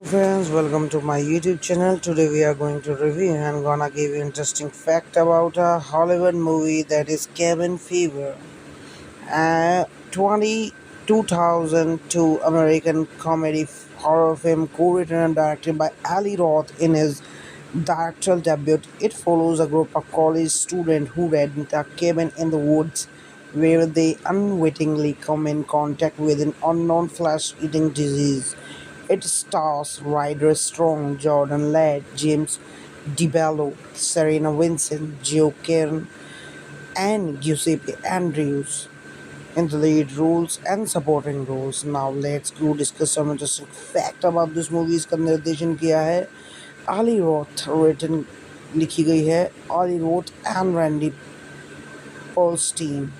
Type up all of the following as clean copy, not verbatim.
Friends, welcome to my YouTube channel. Today we are going to review and gonna give you interesting fact about a Hollywood movie that is Cabin Fever. A 2002 American comedy horror film co-written and directed by Ali Roth in his directorial debut. It follows a group of college students who rent a cabin in the woods where they unwittingly come in contact with an unknown flesh-eating disease. It stars Ryder Strong, Jordan Ladd, James DeBello, Serena Vincent, Joe Kern, and Giuseppe Andrews in the lead roles and supporting roles. Now let's go discuss some interesting fact about this movie. इसका निर्देशन किया है Ali Roth, written लिखी गई है Ali Roth and Randy Polstein.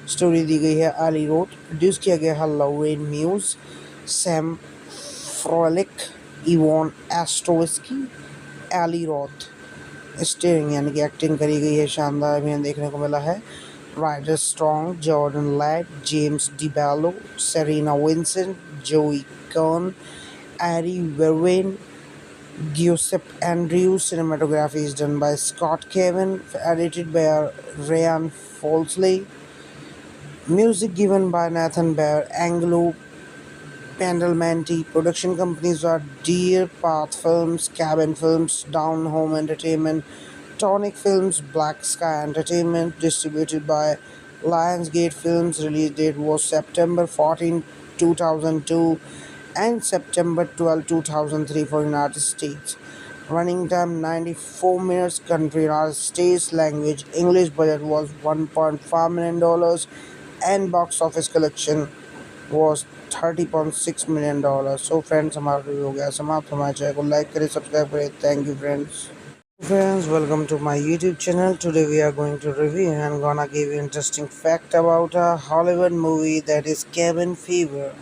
Story दी गई है Ali Roth. प्रोड्यूस किया गया है Lauren Muse, Sam Froelich, Yvonne Astrovsky, Ali Roth. Steering यानी कि एक्टिंग करी गई है शानदार अभिनय देखने को मिला है Rider Strong, Jordan Ladd, James DeBello, Serena Vincent, Joey Kern, eri Verveen, Giuseppe Andrews. Cinematography is done by Scott Cavan, edited by Ryan Folsley. Music given by Nathan Bear, Anglo Pendelmanti. Production companies are Deer Path Films, Cabin Films, Down Home Entertainment, Tonic Films, Black Sky Entertainment. Distributed by Lionsgate Films. Release date was September 14, 2002 and September 12, 2003 for United States. Running time 94 minutes. Country United States. Language English. Budget was $1.5 million and box office collection was $30.6 million. So friends, हमारा review हो गया समाप्त. हमारे channel को like करें, subscribe करें. Thank you friends. Friends, welcome to my YouTube channel. Today we are going to review and gonna give you interesting fact about a Hollywood movie that is Cabin Fever.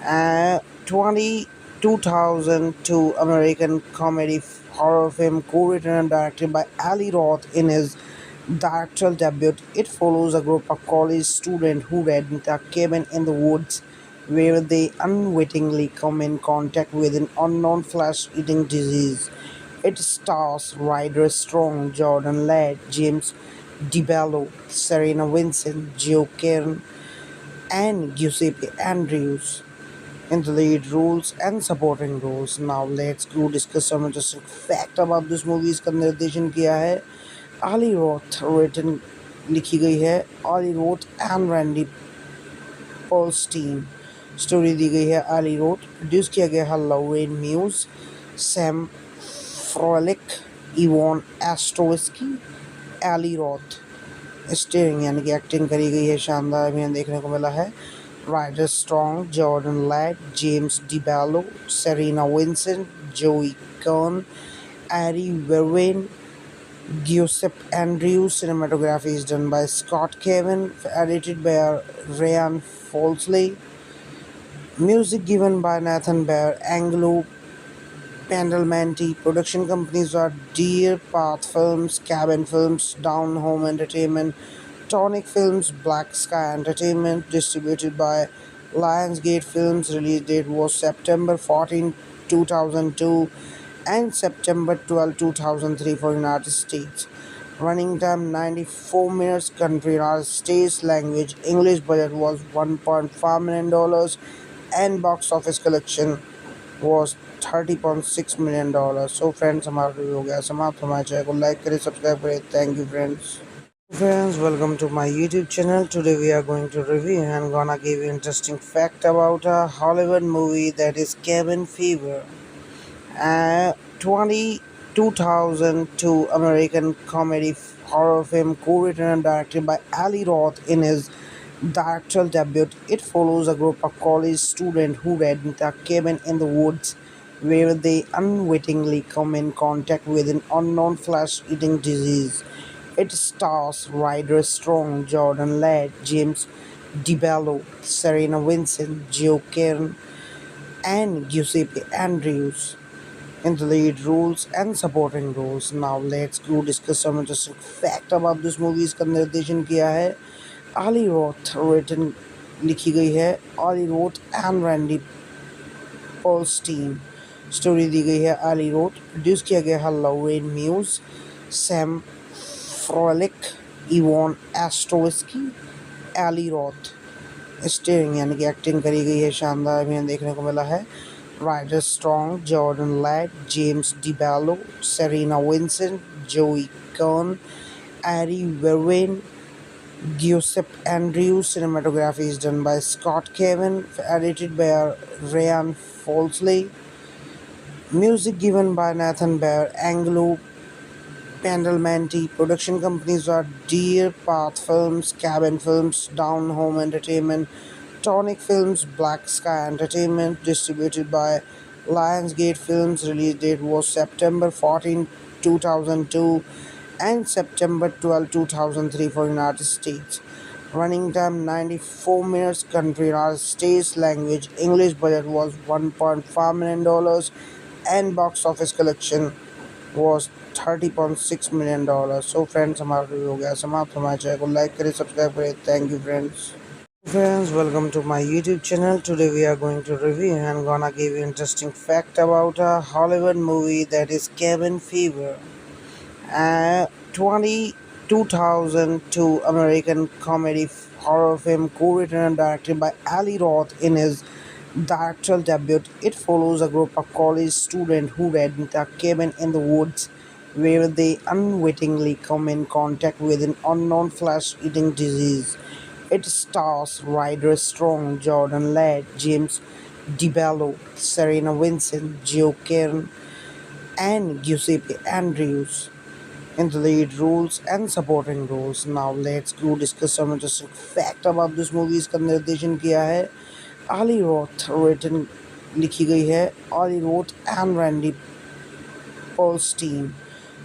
A 2002 American comedy horror film co-written and directed by Ali Roth in his directorial debut. It follows a group of college students who rent a cabin in the woods where they unwittingly come in contact with an unknown flesh-eating disease. It stars Ryder Strong, Jordan Ladd, James DeBello, Serena Vincent, Joe Kern, and Giuseppe Andrews in the lead roles and supporting roles. Now let's go discuss some interesting fact about this movie. इसका निर्देशन किया है Ali Roth, written लिखी गई है Ali Roth and Randy Polstein. Story दी गई है Ali Roth. प्रोड्यूस किया गया है Lauren Muse, Sam Froelich, Yvonne Astrovsky, Ali Roth. Steering यानी कि एक्टिंग करी गई है शानदार अभिनय देखने को मिला है Rider Strong, Jordan Ladd, James DeBello, Serena Vincent, Joey Kern, eri Verveen, Giuseppe Andrews. Cinematography is done by Scott Cavan, edited by Ryan Folsley. Music given by Nathan Bear, Anglo Pendelmanti. Production companies are Deer Path Films, Cabin Films, Down Home Entertainment, Tonic Films, Black Sky Entertainment. Distributed by Lionsgate Films. Release date was September 14, 2002 and September 12, 2003 for United States. Running time 94 minutes. Country United States. Language English. Budget was $1.5 million and box office collection was $30.6 million. So friends, हमारा review हो गया समाप्त. हमारे channel को like करें, subscribe करें. Thank you friends. Friends, welcome to my YouTube channel. Today we are going to review and gonna give you interesting fact about a Hollywood movie that is Cabin Fever. A 2002 American comedy horror film co-written and directed by Ali Roth in his directorial debut. It follows a group of college students who rent a cabin in the woods where they unwittingly come in contact with an unknown flesh-eating disease. It stars Ryder Strong, Jordan Ladd, James DeBello, Serena Vincent, Joe Kern, and Giuseppe Andrews in the lead roles and supporting roles. Now let's go discuss some interesting fact about this movie. इसका निर्देशन किया है Ali Roth, written लिखी गई है Ali Roth and Randy Polstein. Story दी गई है एली रोथ, प्रोड्यूस किया गया है Lauren muse, Sam Froelich, Evan एस्ट्रोविस्की, Eli Roth. Starring यानी कि एक्टिंग करी गई है शानदार भी हमें देखने को मिला है। Rider Strong, Jordan Ladd, James DeBello, Serena Vincent, Joey Kern, eri Verveen, Giuseppe Andrews. Cinematography is done by Scott Cavan, edited by Ryan Folsley. Music given by Nathan Bear, Angelo Pandalmanti. Production companies are Deer Path Films, Cabin Films, Down Home Entertainment, Tonic Films, Black Sky Entertainment. Distributed by Lionsgate Films. Release date was September 14, 2002 and September 12, 2003 for United States. Running time 94 minutes. Country United States. Language English. Budget was $1.5 million and box office collection was $30.6 million. So friends, हमारा review हो गया समाप्त। हमारे channel को like करें, subscribe करें। Thank you friends. Friends, welcome to my YouTube channel. Today we are going to review and gonna give you interesting fact about a Hollywood movie that is Cabin Fever. 2002 American comedy horror film co-written and directed by Ali Roth in his directorial debut. It follows a group of college students who rent a cabin in the woods where they unwittingly come in contact with an unknown flesh-eating disease. It stars Ryder Strong, Jordan Ladd, James DeBello, Serena Vincent, Joe Kern, and Giuseppe Andrews in the lead roles and supporting roles. Now let's go discuss some interesting fact about this movie. इसका निर्देशन किया है Eli Roth, written लिखी गई है Eli Roth and Randy पोल्स्टीन।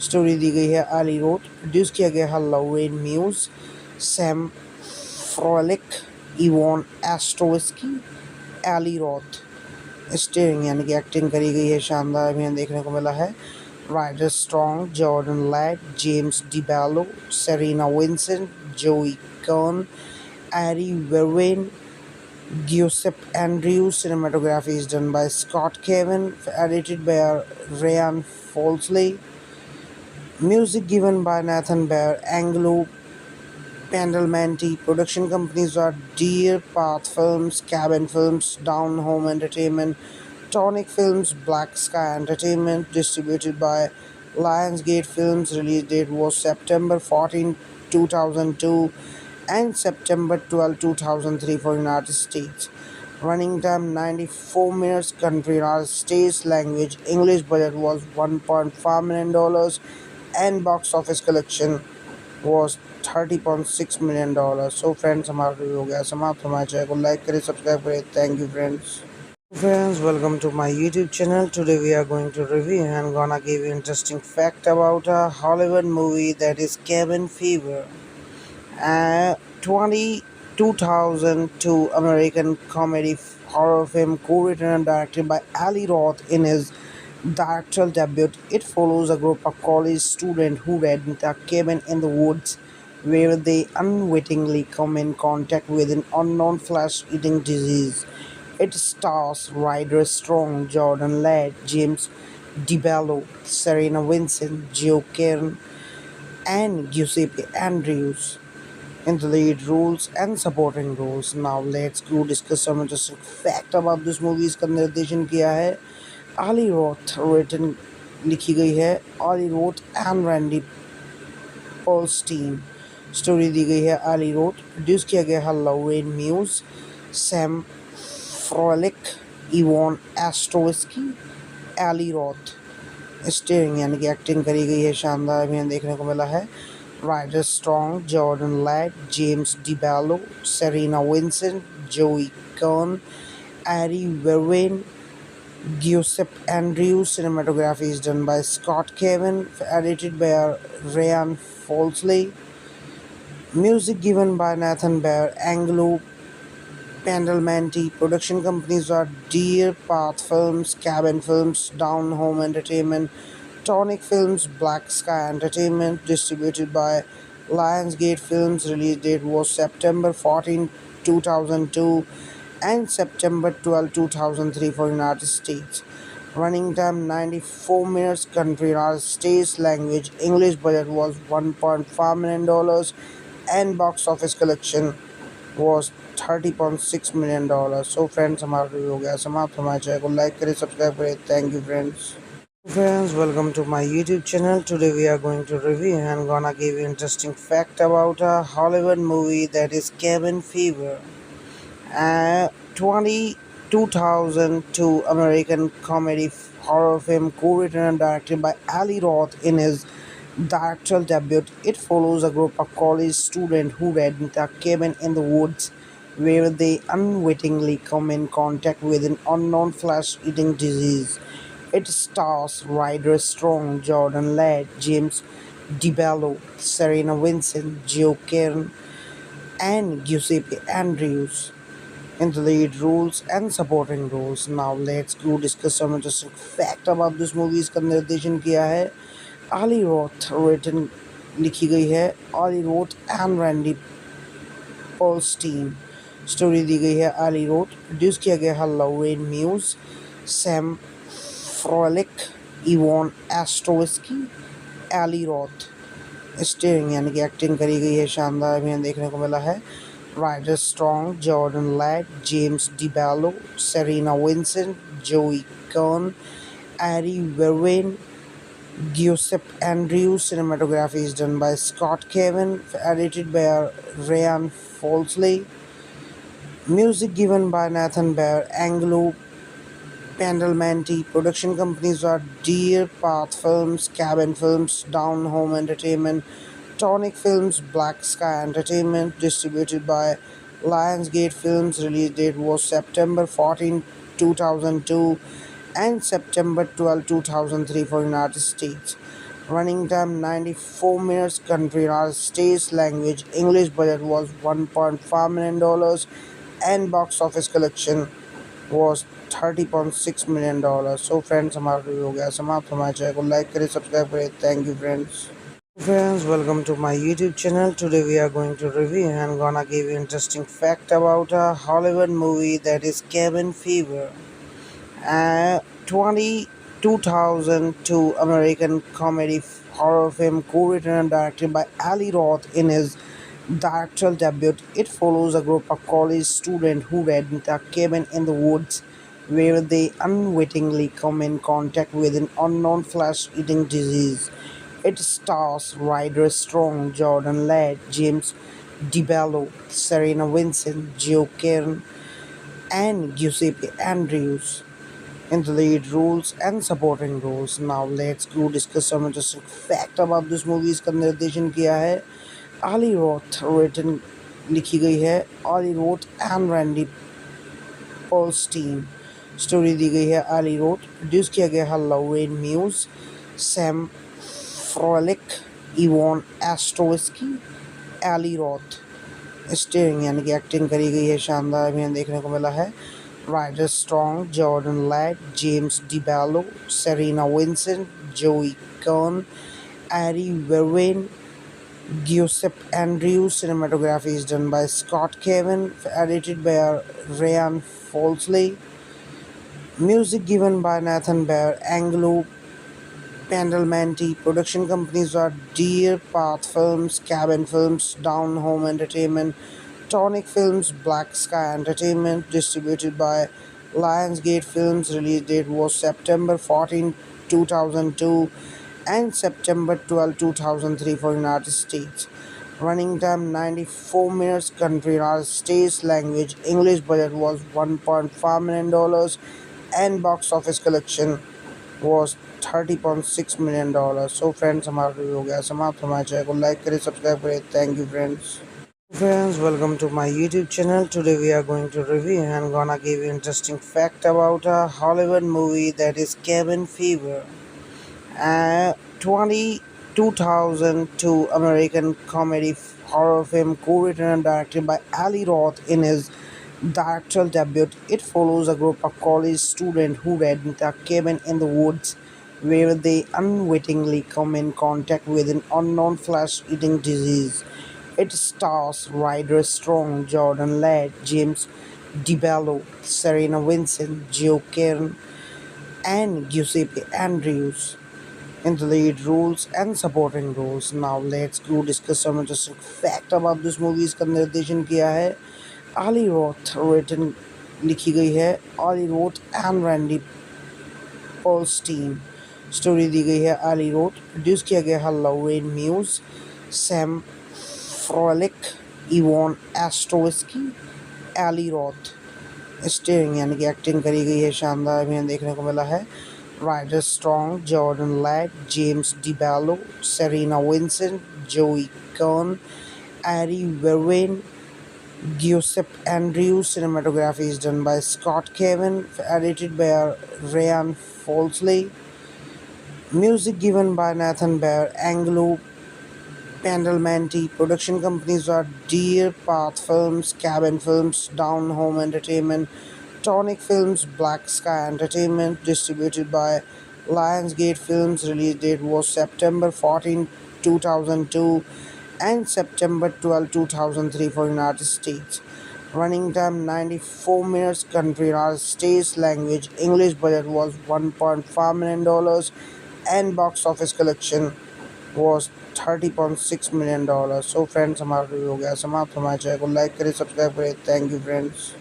Story दी गई है आली रोथ, प्रोड्यूस किया गया है Lauren muse, Sam Froelich, Evan एस्ट्रोविस्की, Eli Roth. Starring यानी कि एक्टिंग करी गई है शानदार भी हमें देखने को मिला है। Ryder Strong, Jordan Ladd, James DeBello, Serena Vincent, Joey Kern, Ari Verwin, Giuseppe Andrews. Cinematography is done by Scott Cavan, edited by Ryan Folsley. Music given by Nathan Bear, Angelo Pandalmanti. Production companies are Deer Path Films, Cabin Films, Down Home Entertainment, Tonic Films, Black Sky Entertainment. Distributed by Lionsgate Films. Release date was September 14, 2002 and September 12, 2003 for United States. Running time 94 minutes. Country United States. Language English. Budget was $1.5 million and box office collection was $30.6 million. So friends, हमारा review हो गया समाप्त। हमारे channel को like करें, subscribe करें। Thank you friends. Friends, welcome to my YouTube channel. Today we are going to review and gonna give you interesting fact about a Hollywood movie that is Cabin Fever. 2002 American comedy horror film co-written and directed by Ali Roth in his directorial debut. It follows a group of college students who rent a cabin in the woods where they unwittingly come in contact with an unknown flesh-eating disease. It stars Ryder Strong, Jordan Ladd, James DeBello, Serena Vincent, Joe Kern, and Giuseppe Andrews in the lead roles and supporting roles. Now let's go discuss some interesting fact about this movie. इसका निर्देशन किया है Eli Roth, written लिखी गई है Eli Roth and Randy पोल्स्टीन। Story दी गई है आली रोथ, प्रोड्यूस किया गया है Lauren muse, Sam Froelich, Evan एस्ट्रोविस्की, Eli Roth. Starring यानी कि एक्टिंग करी गई है शानदार भी हमें देखने को मिला है। Ryder Strong, Jordan Ladd, James DeBello, Serena Vincent, Joey Kern, Ari Verwin, Giuseppe Andrews. Cinematography is done by Scott Cavan, edited by Ryan Folsley. Music given by Nathan Bear, Angelo Pandalmanti. Production companies are Deer Path Films, Cabin Films, Down Home Entertainment, Tonic Films, Black Sky Entertainment. Distributed by Lionsgate Films. Release date was September 14, 2002 and September 12, 2003 for United States. Running time 94 minutes. Country United States. Language English. Budget was $1.5 million, and box office collection was $30.6 million. So friends, हमारा review हो गया समाप्त. हमारे channel को like करें, subscribe करें. Thank you friends. Friends, welcome to my YouTube channel. Today we are going to review and gonna give you interesting fact about a Hollywood movie that is Cabin Fever. 2002 American comedy horror film co-written and directed by Ali Roth in his directorial debut. It follows a group of college students who rent a cabin in the woods where they unwittingly come in contact with an unknown flesh-eating disease. It stars Ryder Strong, Jordan Ladd, James DeBello, Serena Vincent, Joe Kern, and Giuseppe Andrews in the lead roles and supporting roles. Now let's go discuss some interesting fact about this movie. इसका निर्देशन किया है Ali Roth, written लिखी गई है Ali Roth and Randy Polstein. Story दी गई है Ali Roth. प्रोड्यूस किया गया है Lorraine Muse, Sam Froelich, Yvonne Astrowski, Ali Roth. Steering यानी कि एक्टिंग करी गई है शानदार अभिनय देखने को मिला है Rider Strong, Jordan Ladd, James DeBello, Serena Vincent, Joey Kern, eri Verveen, Giuseppe Andrews. Cinematography is done by Scott Cavan, edited by Ryan Folsley. Music given by Nathan Bear, Angelo Badalamenti. Production companies are Deer Path Films, Cabin Films, Down Home Entertainment, Tonic Films, Black Sky Entertainment. Distributed by Lionsgate Films. Release date was September 14, 2002 and September 12, 2003 for United States. Running time 94 minutes. Country United States. Language English. Budget was $1.5 million, and box office collection was $30.6 million. So friends, हमारा review हो गया समाप्त. हमारे channel को like करें, subscribe करें. Thank you friends. Friends, welcome to my YouTube channel. Today we are going to review and gonna give you interesting fact about a Hollywood movie that is Cabin Fever. 2002 American comedy horror film co-written and directed by Ali Roth in his directorial debut. It follows a group of college students who rent a cabin in the woods where they unwittingly come in contact with an unknown flesh-eating disease. It stars Ryder Strong, Jordan Ladd, James DeBello, Serena Vincent, Joe Kern, and Giuseppe Andrews in the lead roles and supporting roles. Now let's go discuss some interesting fact about this movie. इसका निर्देशन किया है Ali Roth, written लिखी गई है Ali Roth and Randy Polstein. Story दी गई है Ali Roth. प्रोड्यूस किया गया है Lorraine Muse, Sam Froelich, Yvonne Astrowski, Ali Roth. Steering यानी कि एक्टिंग करी गई है शानदार अभिनय देखने को मिला है Rider Strong, Jordan Ladd, James DeBello, Serena Vincent, Joey Kern, eri Verveen, Giuseppe Andrews. Cinematography is done by Scott Cavan, edited by Ryan Folsley. Music given by Nathan Bear, Angelo Badalamenti. Production companies are Deer Path Films, Cabin Films, Down Home Entertainment, Tonic Films, Black Sky Entertainment. Distributed by Lionsgate Films. Release date was September 14, 2002 and September 12, 2003 for United States. Running time 94 minutes. Country United States. Language English. Budget was $1.5 million, and box office collection was $30.6 million. So friends, हमारा review हो गया समाप्त. हमारे channel को like करें, subscribe करें. Thank you friends. Friends, welcome to my YouTube channel. Today we are going to review and gonna give you interesting fact about a Hollywood movie that is Cabin Fever. 2002 American comedy horror film co-written and directed by Ali Roth in his directorial debut. It follows a group of college students who rent a cabin in the woods where they unwittingly come in contact with an unknown flesh-eating disease. It stars Ryder Strong, Jordan Ladd, James DeBello, Serena Vincent, Joe Kern, and Giuseppe Andrews in the lead roles and supporting roles. Now let's go discuss some interesting fact about this movie. इसका निर्देशन किया है Ali Roth, written लिखी गई है Ali Roth and Randy Polstein. Story दी गई है Ali Roth, प्रोड्यूस किया गया है Lauren Muse, Sam Froelich, Yvonne Astrowski, Ali Roth. Steering यानी कि एक्टिंग करी गई है शानदार हमें देखने को मिला है Rider Strong, Jordan Ladd, James DeBello, Serena Vincent, Joey Kern, eri Verveen, Giuseppe Andrews. Cinematography is done by Scott Cavan, edited by Ryan Folsley. Music given by Nathan Bear, Anglo Badalamenti. Production companies are Deer Path Films, Cabin Films, Down Home Entertainment, Tonic Films, Black Sky Entertainment. Distributed by Lionsgate Films. Release date was September 14, 2002 and September 12, 2003 for United States. Running time 94 minutes. Country United States. Language English. Budget was $1.5 million and box office collection was $30.6 million. So friends, हमारा review हो गया समाप्त. हमारे channel को like करें, subscribe करें. Thank you friends.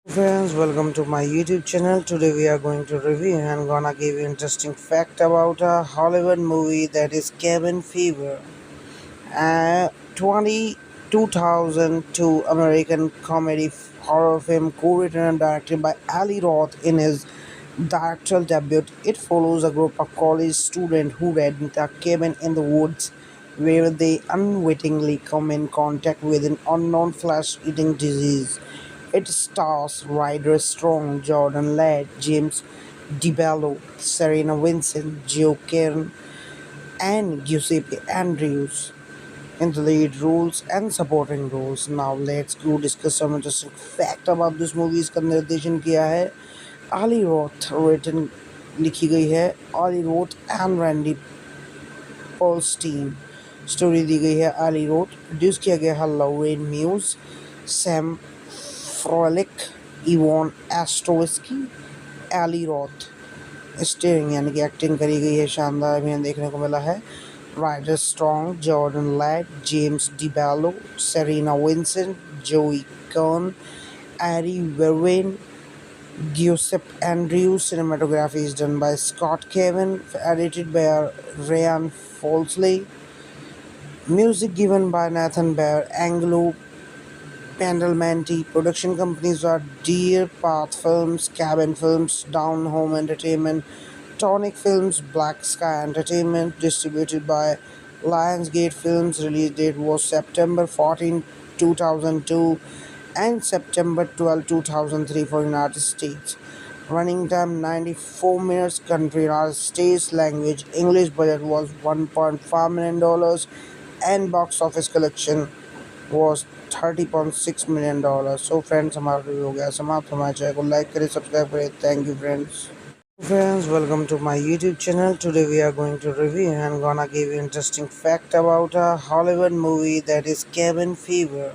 Friends, welcome to my YouTube channel. Today we are going to review and gonna give you interesting fact about a Hollywood movie that is Cabin Fever. 2002 American comedy horror film co-written and directed by Ali Roth in his directorial debut. It follows a group of college students who rent a cabin in the woods where they unwittingly come in contact with an unknown flesh-eating disease. It stars Ryder Strong, Jordan Ladd, James DeBello, Serena Vincent, Joe Kern, and Giuseppe Andrews in the lead roles and supporting roles. Now let's go discuss some interesting fact about this movie. इसका निर्देशन किया है Ali Roth, written लिखी गई है Ali Roth and Randy Polstein. Story दी गई है Ali Roth, प्रोड्यूस किया गया है Lauren Muse, Sam Froelich, Yvonne Astrowski, Ali Roth. Steering यानी कि एक्टिंग करी गई है शानदार हमें देखने को मिला है Rider Strong, Jordan Ladd, James DeBello, Serena Vincent, Joey Kern, eri Verveen, Giuseppe Andrews. Cinematography is done by Scott Cavan, edited by Ryan Folsley. Music given by Nathan Bear, Anglo Badalamenti. Production companies are Deer Path Films, Cabin Films, Down Home Entertainment, Tonic Films, Black Sky Entertainment. Distributed by Lionsgate Films. Release date was September 14, 2002 and September 12, 2003 for United States. Running time 94 minutes. Country United States. Language English. Budget was $1.5 million and box office collection was $30.6 million. So friends, हमारा review हो गया समाप्त. हमारे channel को like करें, subscribe करें. Thank you friends. Friends, welcome to my YouTube channel. Today we are going to review and gonna give you interesting fact about a Hollywood movie that is Cabin Fever.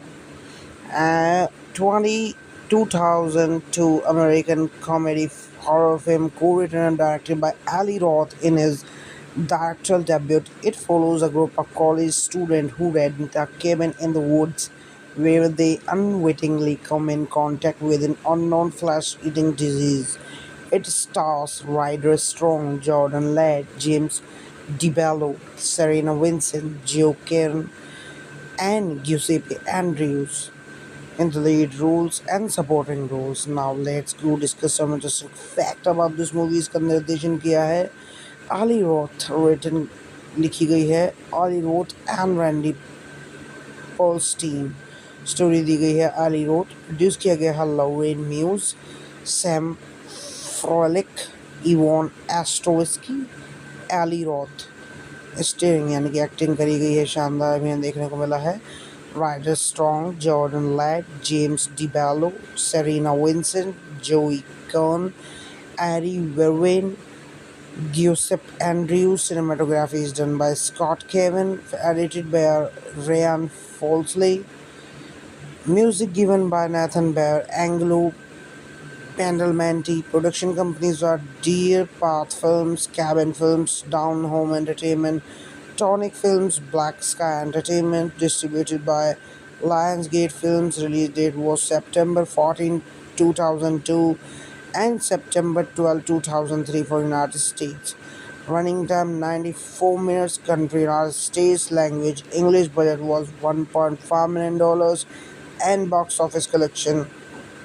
2002 American comedy horror film co-written and directed by Ali Roth in his directorial debut. It follows a group of college students who rent a cabin in the woods where they unwittingly come in contact with an unknown flesh-eating disease. It stars Ryder Strong, Jordan Ladd, James DeBello, Serena Vincent, Joe Kern, and Giuseppe Andrews in the lead roles and supporting roles. Now let's go discuss some interesting fact about this movie. इसका निर्देशन किया है Ali Roth, written लिखी गई है Ali Roth and Randy Polstein. Story दी गई है Ali Roth, प्रोड्यूस किया गया है Lauren Muse, Sam Froelich, Yvonne Astrowski, Ali Roth. Steering यानी कि एक्टिंग करी गई है शानदार हमें देखने को मिला है Rider Strong, Jordan Ladd, James DeBello, Serena Vincent, Joey Kern, eri Verveen, Giuseppe Andrews. Cinematography is done by Scott Cavan, edited by Ryan Folsley. Music given by Nathan Bear, Anglo Pendelmanti. Production companies are Deer Path Films, Cabin Films, Down Home Entertainment, Tonic Films, Black Sky Entertainment. Distributed by Lionsgate Films. Release date was September 14, 2002 and September 12, 2003 for United States. Running time 94 minutes. Country United States. Language English. Budget was $1.5 million and box office collection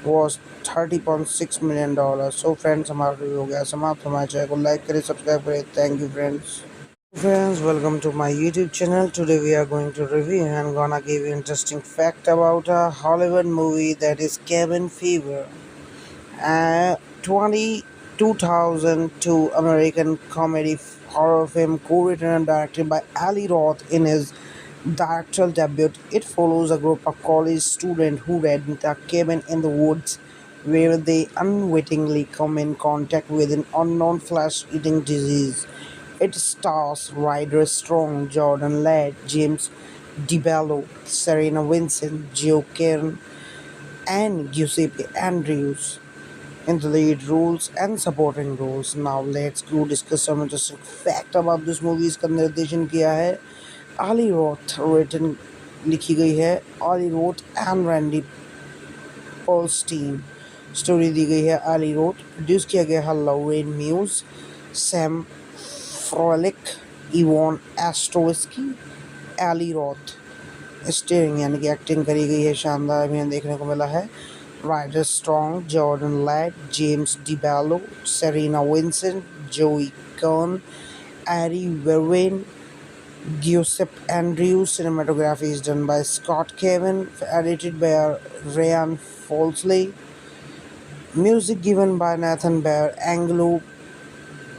was $30.6 million. So friends हमारा review हो गया समाप्त. हमारे channel को like करें, subscribe करें. Thank you friends. Friends, welcome to my YouTube channel. Today we are going to review and gonna give you interesting fact about a Hollywood movie that is Cabin Fever. 2002 American comedy horror film co-written and directed by Ali Roth in his directorial debut. It follows a group of college students who rent a cabin in the woods where they unwittingly come in contact with an unknown flesh-eating disease. It stars Ryder Strong, Jordan Ladd, James DeBello, Serena Vincent, Joe Kern, and Giuseppe Andrews in the lead roles and supporting roles. Now let's go discuss some interesting fact about this movie. इसका निर्देशन किया है Ali Roth, written लिखी गई है Ali Roth and Randy Polstein. Story दी गई है Ali Roth. प्रोड्यूस किया गया है Lauren Muse, Sam Froelich, Yvonne Astrowski, Ali Roth. Steering यानी कि एक्टिंग करी गई है शानदार हमें देखने को मिला है Ryder Strong, Jordan Ladd, James DeBello, Serena Vincent, Joey Kern, Ari Verwin, Giuseppe Andrews. Cinematography is done by Scott Kevin, edited by Ryan Folsley. Music given by Nathan Bear, Angelo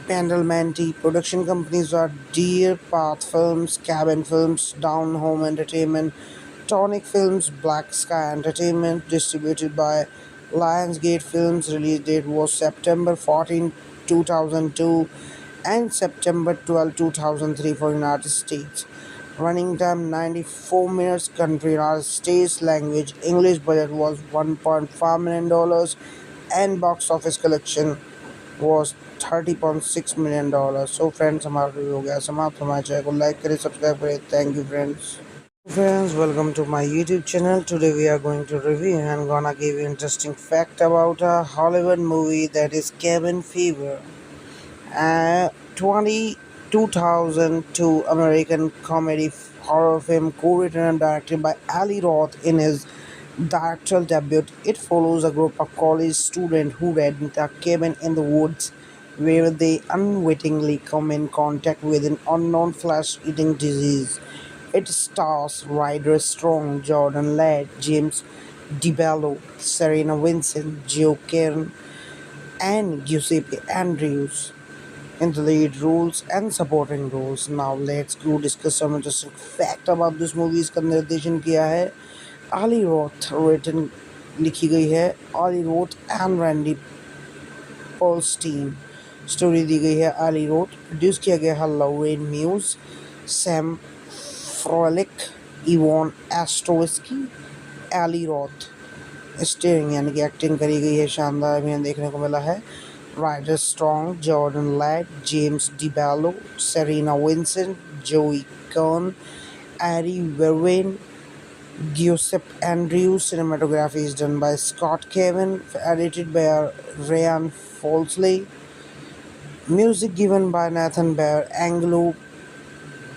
Pendelmanti. Production companies are Deer Path Films, Cabin Films, Down Home Entertainment, Tonic Films, Black Sky Entertainment. Distributed by Lionsgate Films. Release date was September 14, 2002 and September 12, 2003 for United States. Running time 94 minutes. Country United States. Language English. Budget was $1.5 million and box office collection was $30.6 million. So friends हमारा review हो गया समाप्त. हमारे channel को like करें, subscribe करें. Thank you friends. Friends, welcome to my YouTube channel. Today we are going to review and gonna give you interesting fact about a Hollywood movie that is Cabin Fever. 2002 American comedy horror film co-written and directed by Ali Roth in his directorial debut. It follows a group of college students who rent a cabin in the woods where they unwittingly come in contact with an unknown flesh-eating disease. It stars Ryder Strong, Jordan Ladd, James DeBello, Serena Vincent, Joe Kern, and Giuseppe Andrews in the lead roles and supporting roles. Now let's go discuss some interesting fact about this movie. इसका निर्देशन किया है Ali Roth, written लिखी गई है Ali Roth and Randy Polstein. Story दी गई है Ali Roth. प्रोड्यूस किया गया है Lauren Muse, Sam Froelich, Yvonne Astrowski, Ali Roth. Steering यानी कि एक्टिंग करी गई है शानदार हमें देखने को मिला है Ryder Strong, Jordan Ladd, James DeBello, Serena Vincent, Joey Kern, Ari Verwin, Giuseppe Andrews. Cinematography is done by Scott Kevin, edited by Ryan Folsley. Music given by Nathan Bear, Angelo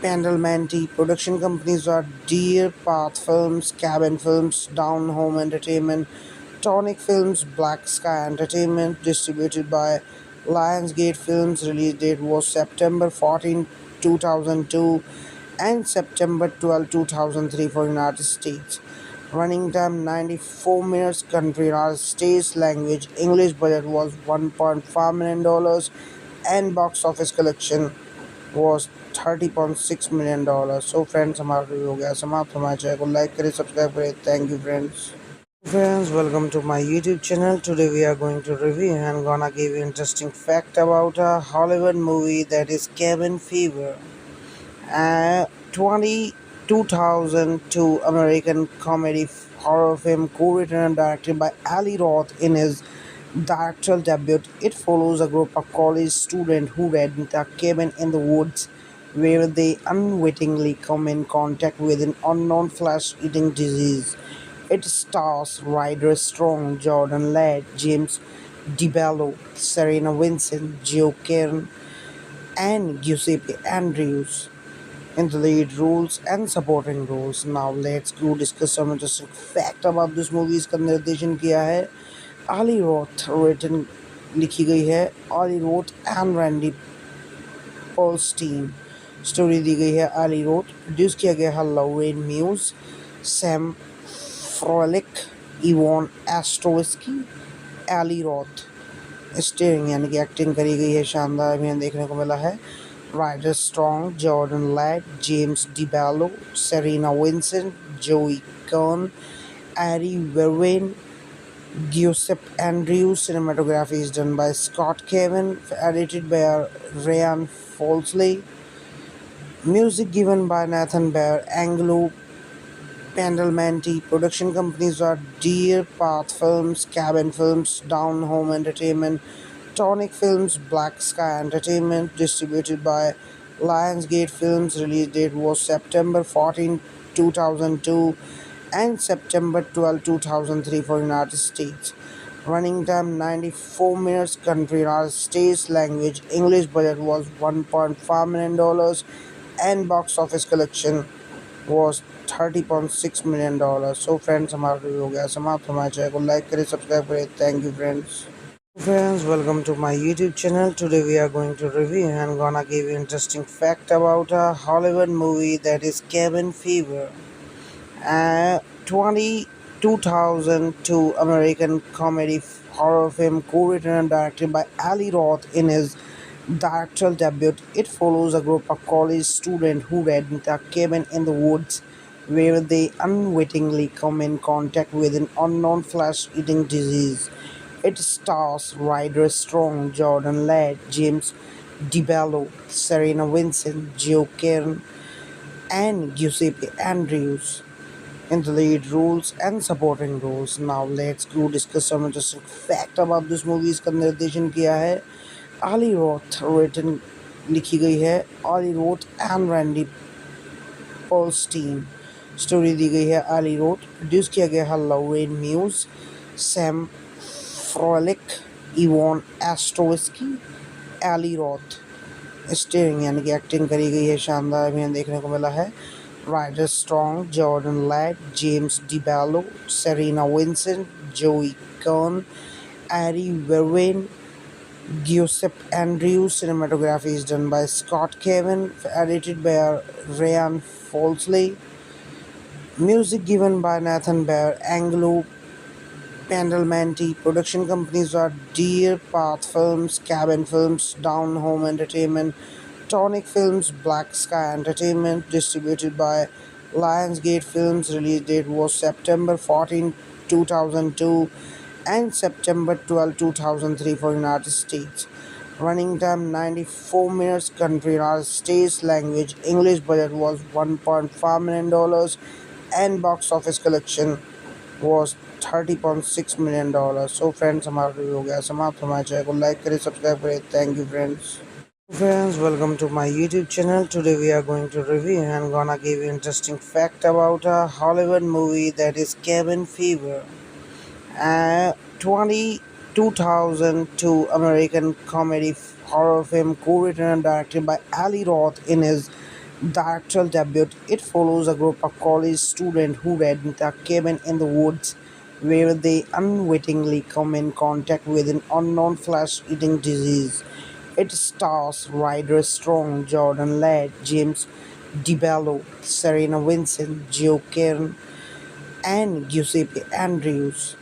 Pendelmanti. Production companies are Deer Path Films, Cabin Films, Down Home Entertainment, Tonic Films, Black Sky Entertainment. Distributed by Lionsgate Films. Release date was September 14, 2002 and September 12, 2003 for United States. Running time 94 minutes. Country United States. Language English. Budget was $1.5 million and box office collection was $30.6 million. So friends हमारा review हो गया समाप्त. हमारे channel को like करें, subscribe करें. Thank you friends. Friends, welcome to my YouTube channel. Today we are going to review and gonna give you interesting fact about a Hollywood movie that is Cabin Fever. 2002 American comedy horror film co-written and directed by Ali Roth in his directorial debut. It follows a group of college students who rent a cabin in the woods where they unwittingly come in contact with an unknown flesh-eating disease. It stars Ryder Strong, Jordan Ladd, James DeBello, Serena Vincent, Joe Kern, and Giuseppe Andrews in the lead roles and supporting roles. Now let's go discuss some interesting fact about this movie. इसका निर्देशन किया है Ali Roth, written लिखी गई है Ali Roth and Randy Polstein. Story दी गई है Ali Roth. प्रोड्यूस किया गया है Lorraine Muse, Sam Froelich, Yvonne Astrowski, Ali Roth. Steering यानी कि एक्टिंग करी गई है शानदार भी देखने को मिला है Rider Strong, Jordan Ladd, James DeBello, Serena Vincent, Joey Kern, eri Verveen, Giuseppe Andrews. Cinematography is done by Scott Cavan, edited by Ryan Folsley. Music given by Nathan Bear, Angelo Badalamenti. Production companies are Deer Path Films, Cabin Films, Down Home Entertainment, Tonic Films, Black Sky Entertainment. Distributed by Lionsgate Films. Release date was September 14, 2002 and September 12, 2003 for United States. Running time 94 minutes. Country United States. Language English. Budget was $1.5 million and box office collection was $30.6 million. So friends, हमारा review हो गया समाप्त. हमारे channel को like करें, subscribe करें. Thank you friends. Friends, welcome to my YouTube channel. Today we are going to review and gonna give you interesting fact about a Hollywood movie that is Cabin Fever. 2002 American comedy horror film co-written and directed by Ali Roth in his directorial debut. It follows a group of college students who rent a cabin in the woods where they unwittingly come in contact with an unknown flesh-eating disease. It stars Ryder Strong, Jordan Ladd, James DeBello, Serena Vincent, Joe Kern, and Giuseppe Andrews in the lead roles and supporting roles. Now let's go discuss some interesting fact about this movie. इसका निर्देशन किया है Ali Roth, written लिखी गई है Ali Roth and Randy Polstein. Story दी गई है Ali Roth. प्रोड्यूस किया गया है Lorraine Muse, Sam Froelich, Yvonne Astrowski, Ali Roth. Steering यानी कि एक्टिंग करी गई है शानदार भी देखने को मिला है Ryder Strong, Jordan Ladd, James DeBello, Serena Vincent, Joey Kern, Ari Verwin, Giuseppe Andrews. Cinematography is done by Scott Cavan, edited by Ryan Folsley. Music given by Nathan Bear, Angelo Badalamenti. Production companies are Deer Path Films, Cabin Films, Down Home Entertainment, Tonic Films, Black Sky Entertainment. Distributed by Lionsgate Films. Release date was September 14, 2002 and September 12, 2003 for United States. Running time 94 minutes. Country United States. Language English. Budget was $1.5 million and box office collection was $30.6 million. So friends, हमारा review हो गया समाप्त. हमारे channel को like करें, subscribe करें. Thank you friends. Friends, welcome to my YouTube channel. Today we are going to review and gonna give you interesting fact about a Hollywood movie that is Cabin Fever. 2002 American comedy horror film co-written and directed by Ali Roth in his directorial debut. It follows a group of college students who rent a cabin in the woods where they unwittingly come in contact with an unknown flesh-eating disease. It stars Ryder Strong, Jordan Ladd, James DeBello, Serena Vincent, Joe Kern, and Giuseppe Andrews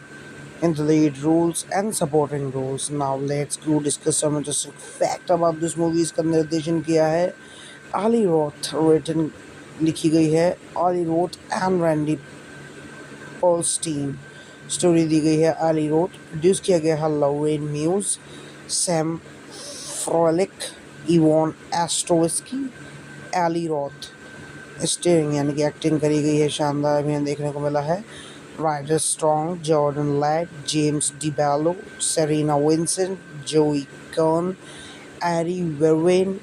in the lead roles and supporting roles. Now let's go discuss some interesting fact about this movie. इसका निर्देशन किया है Ali Roth, written लिखी गई है Ali Roth and Randy Polstein. Story दी गई है Ali Roth. प्रोड्यूस किया गया है Lorraine Muse, Sam Froelich, Yvonne Astrowski, Ali Roth. Steering यानी कि एक्टिंग करी गई है शानदार भी देखने को मिला है Ryder Strong, Jordan Ladd, James DeBello, Serena Vincent, Joey Kern, Ari Verwin,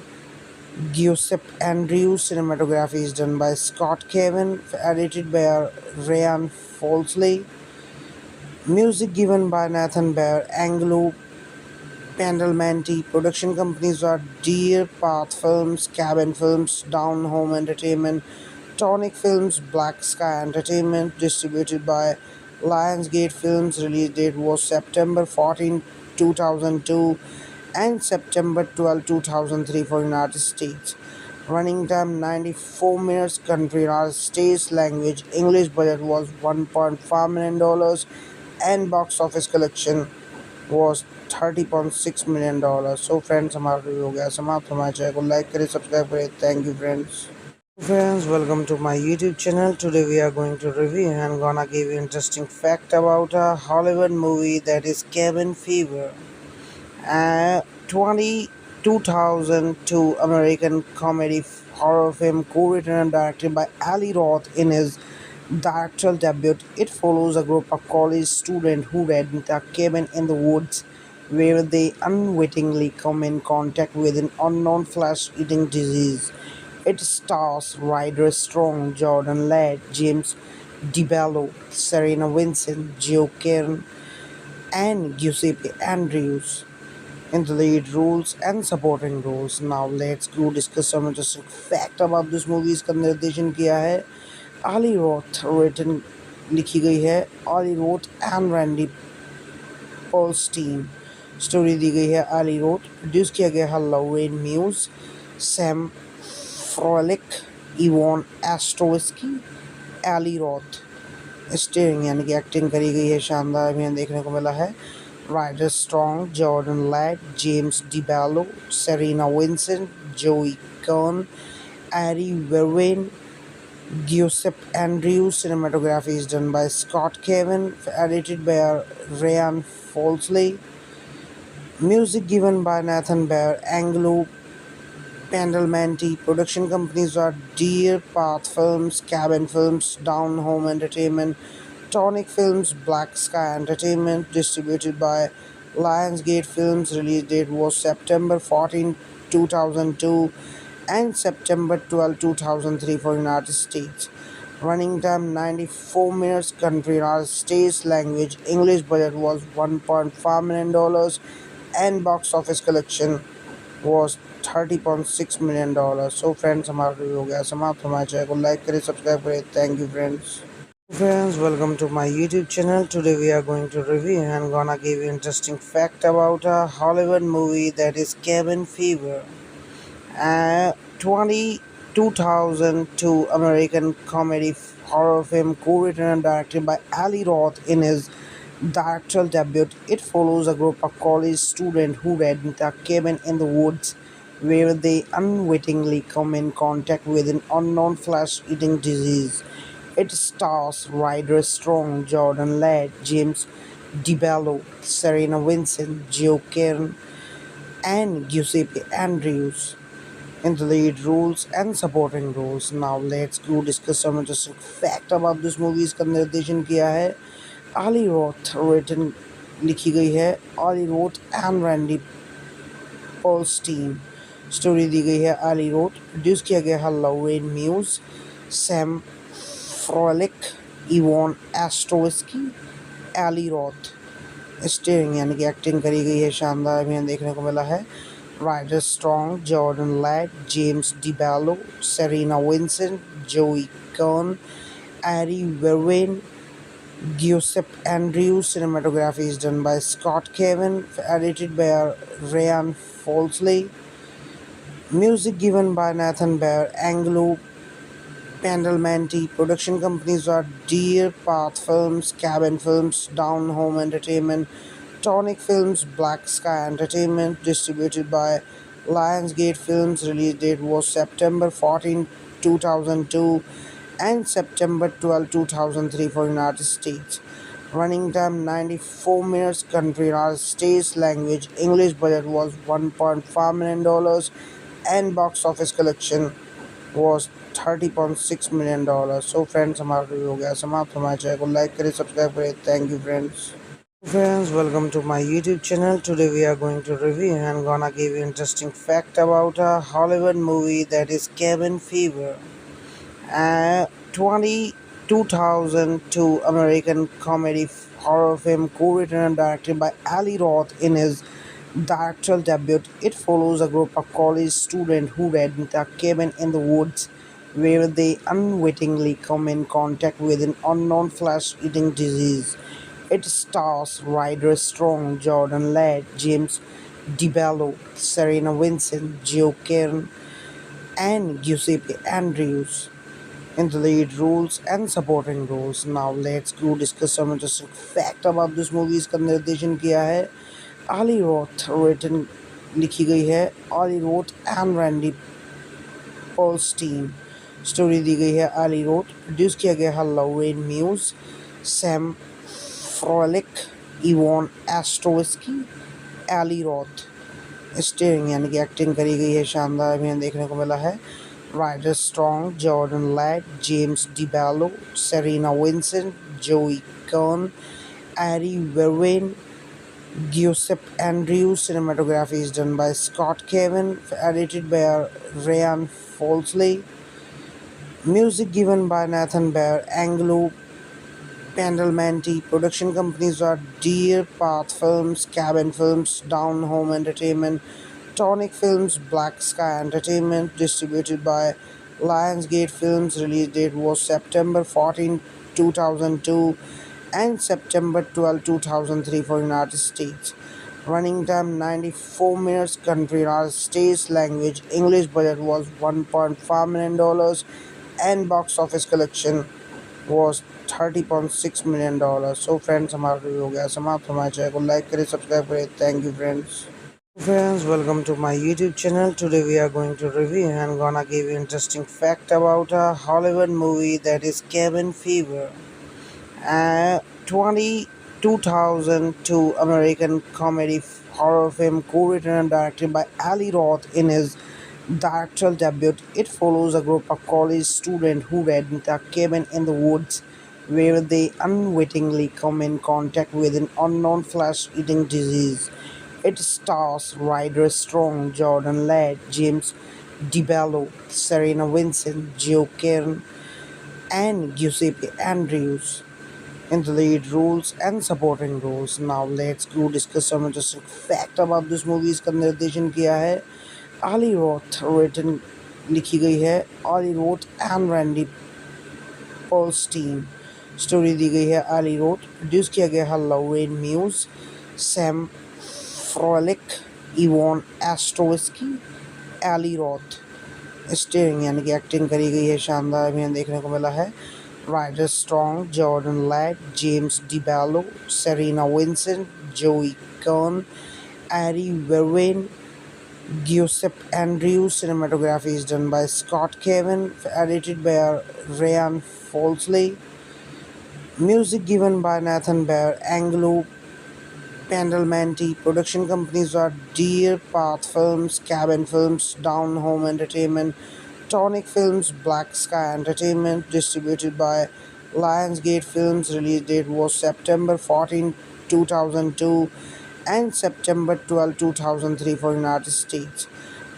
Giuseppe Andrews. Cinematography is done by Scott Kevin, edited by Ryan Folsley. Music given by Nathan Bear, Anglo Pandalmanti. Production companies are Deer Path Films, Cabin Films, Down Home Entertainment, Tonic Films, Black Sky Entertainment. Distributed by Lionsgate Films. Release date was September 14, 2002 and September 12, 2003 for United States. Running time 94 minutes. Country United States. Language English. Budget was $1.5 million and box office collection was $30.6 million. So friends, हमारा review हो गया समाप्त. हमारे channel को like करें, subscribe करें. Thank you friends. Friends, welcome to my YouTube channel. Today we are going to review and gonna give you interesting fact about a Hollywood movie that is Cabin Fever. 2002 American comedy horror film co-written and directed by Ali Roth in his directorial debut. It follows a group of college students who rent a cabin in the woods where they unwittingly come in contact with an unknown flesh-eating disease. It stars Ryder Strong, Jordan Ladd, James DeBello, Serena Vincent, Joe Kern, and Giuseppe Andrews in the lead roles and supporting roles. Now let's go discuss some interesting fact about this movie. इसका निर्देशन किया है Ali Roth, written लिखी गई है Ali Roth and Randy Polstein. Story दी गई है Ali Roth. प्रोड्यूस किया गया है Lorraine Muse, Sam Froelich, Yvonne Astrowski, Ali Roth. Steering यानी कि एक्टिंग करी गई है शानदार अभिनय देखने को मिला है. Ryder Strong, Jordan Ladd, James DeBello, Serena Vincent, Joey Kern, Ari Verwin, Giuseppe Andrews. Cinematography is done by Scott Kevin, edited by Ryan Folsley. Music given by Nathan Bear, Anglo Pandalmanti. Production companies are Deer Path Films, Cabin Films, Down Home Entertainment, Tonic Films, Black Sky Entertainment. Distributed by Lionsgate Films. Release date was September 14, 2002 and September 12, 2003 for United States. Running time 94 minutes. Country United States. Language English. Budget was $1.5 million and box office collection was $30.6 million. So friends, हमारा review हो गया समाप्त. हमारे channel को like करें, subscribe करें. Thank you friends. Friends, welcome to my YouTube channel. Today we are going to review and gonna give you interesting fact about a Hollywood movie that is Cabin Fever. 2002 American comedy horror film co-written and directed by Ali Roth in his directorial debut. It follows a group of college students who rent a cabin in the woods where they unwittingly come in contact with an unknown flesh-eating disease. It stars Ryder Strong, Jordan Ladd, James DeBello, Serena Vincent, Joe Kern, and Giuseppe Andrews in the lead roles and supporting roles. Now let's go discuss some interesting fact about this movie. इसका निर्देशन किया है Ali Roth, written लिखी गई है Ali Roth and Randy Polstein. Story दी गई है Ali Roth. प्रोड्यूस किया गया है Lorraine Muse, Sam Froelich, Yvonne Astrowski, Ali Roth. Steering यानी कि एक्टिंग करी गई है शानदार अभिनय देखने को मिला है. Ryder Strong, Jordan Ladd, James DeBello, Serena Vincent, Joey Kern, Ari Verwin, Giuseppe Andrews. Cinematography is done by Scott Kevin, edited by Ryan Folsley. Music given by Nathan Bear, Anglo Pandalmanti. Production companies are Deer Path Films, Cabin Films, Down Home Entertainment, Tonic Films, Black Sky Entertainment. Distributed by Lionsgate Films. Release date was September 14, 2002 and September 12, 2003 for United States. Running time 94 minutes. Country United States. Language English. Budget was $1.5 million and box office collection was $30.6 million। So friends, हमारा review हो गया समाप्त। हमारे channel को like करें, subscribe करें। Thank you friends. Friends, welcome to my YouTube channel. Today we are going to review and gonna give you interesting fact about a Hollywood movie that is Cabin Fever. Uh, 20, 2002 American comedy horror film co-written and directed by Ali Roth in his directorial debut. It follows a group of college students who rent a cabin in the woods where they unwittingly come in contact with an unknown flesh-eating disease. It stars Ryder Strong, Jordan Ladd, James DeBello, Serena Vincent, Joe Kern, and Giuseppe Andrews in the lead roles and supporting roles. Now let's go discuss some interesting fact about this movie. इसका निर्देशन किया है Ali Roth, written लिखी गई है Ali Roth and Randy Polstein. Story दी गई है Ali Roth, प्रोड्यूस किया गया है Lauren Muse, Sam Froelich, Yvonne Astrowski, Ali Roth. Steering यानी कि एक्टिंग करी गई है शानदार हमें देखने को मिला है Rider Strong, Jordan Ladd, James DeBello, Serena Vincent, Joey Kern, eri Verveen, Giuseppe Andrews. Cinematography is done by Scott Cavan, edited by Ryan Folsley. Music given by Nathan Bear, Angelo Badalamenti. Production companies are Deer Path Films, Cabin Films, Down Home Entertainment, Tonic Films, Black Sky Entertainment. Distributed by Lionsgate Films. Release date was September 14, 2002 and September 12, 2003 for United States. Running time 94 minutes. Country United States. Language English. Budget was $1.5 million and box office collection was $30.6 million. So friends, हमारा review हो गया समाप्त। हमारे channel को like करें, subscribe करें। Thank you friends. Friends, welcome to my YouTube channel. Today we are going to review and gonna give you interesting fact about a Hollywood movie that is Cabin Fever. 20, 2002 American comedy horror film co-written and directed by Ali Roth in his directorial debut. It follows a group of college students who rent a cabin in the woods where they unwittingly come in contact with an unknown flesh-eating disease. It stars Ryder Strong, Jordan Ladd, James DeBello, Serena Vincent, Joe Kern, and Giuseppe Andrews in the lead roles and supporting roles. Now let's go discuss some interesting fact about this movie. इसका निर्देशन किया है Ali Roth, written लिखी गई है Ali Roth and Randy Polstein. Story दी गई है Ali Roth, प्रोड्यूस किया गया है Lauren Muse, Sam Froelich, Yvonne Astrowski, Ali Roth. Steering यानी कि एक्टिंग करी गई है शानदार हमें देखने को मिला है Rider Strong, Jordan Ladd, James DeBello, Serena Vincent, Joey Kern, eri Verveen, Giuseppe Andrews. Cinematography is done by Scott Cavan, edited by Ryan Folsley. Music given by Nathan Bear, Angelo Badalamenti. Production companies are Deer Path Films, Cabin Films, Down Home Entertainment, Tonic Films, Black Sky Entertainment. Distributed by Lionsgate Films. Release date was September 14, 2002 and September 12, 2003 for United States.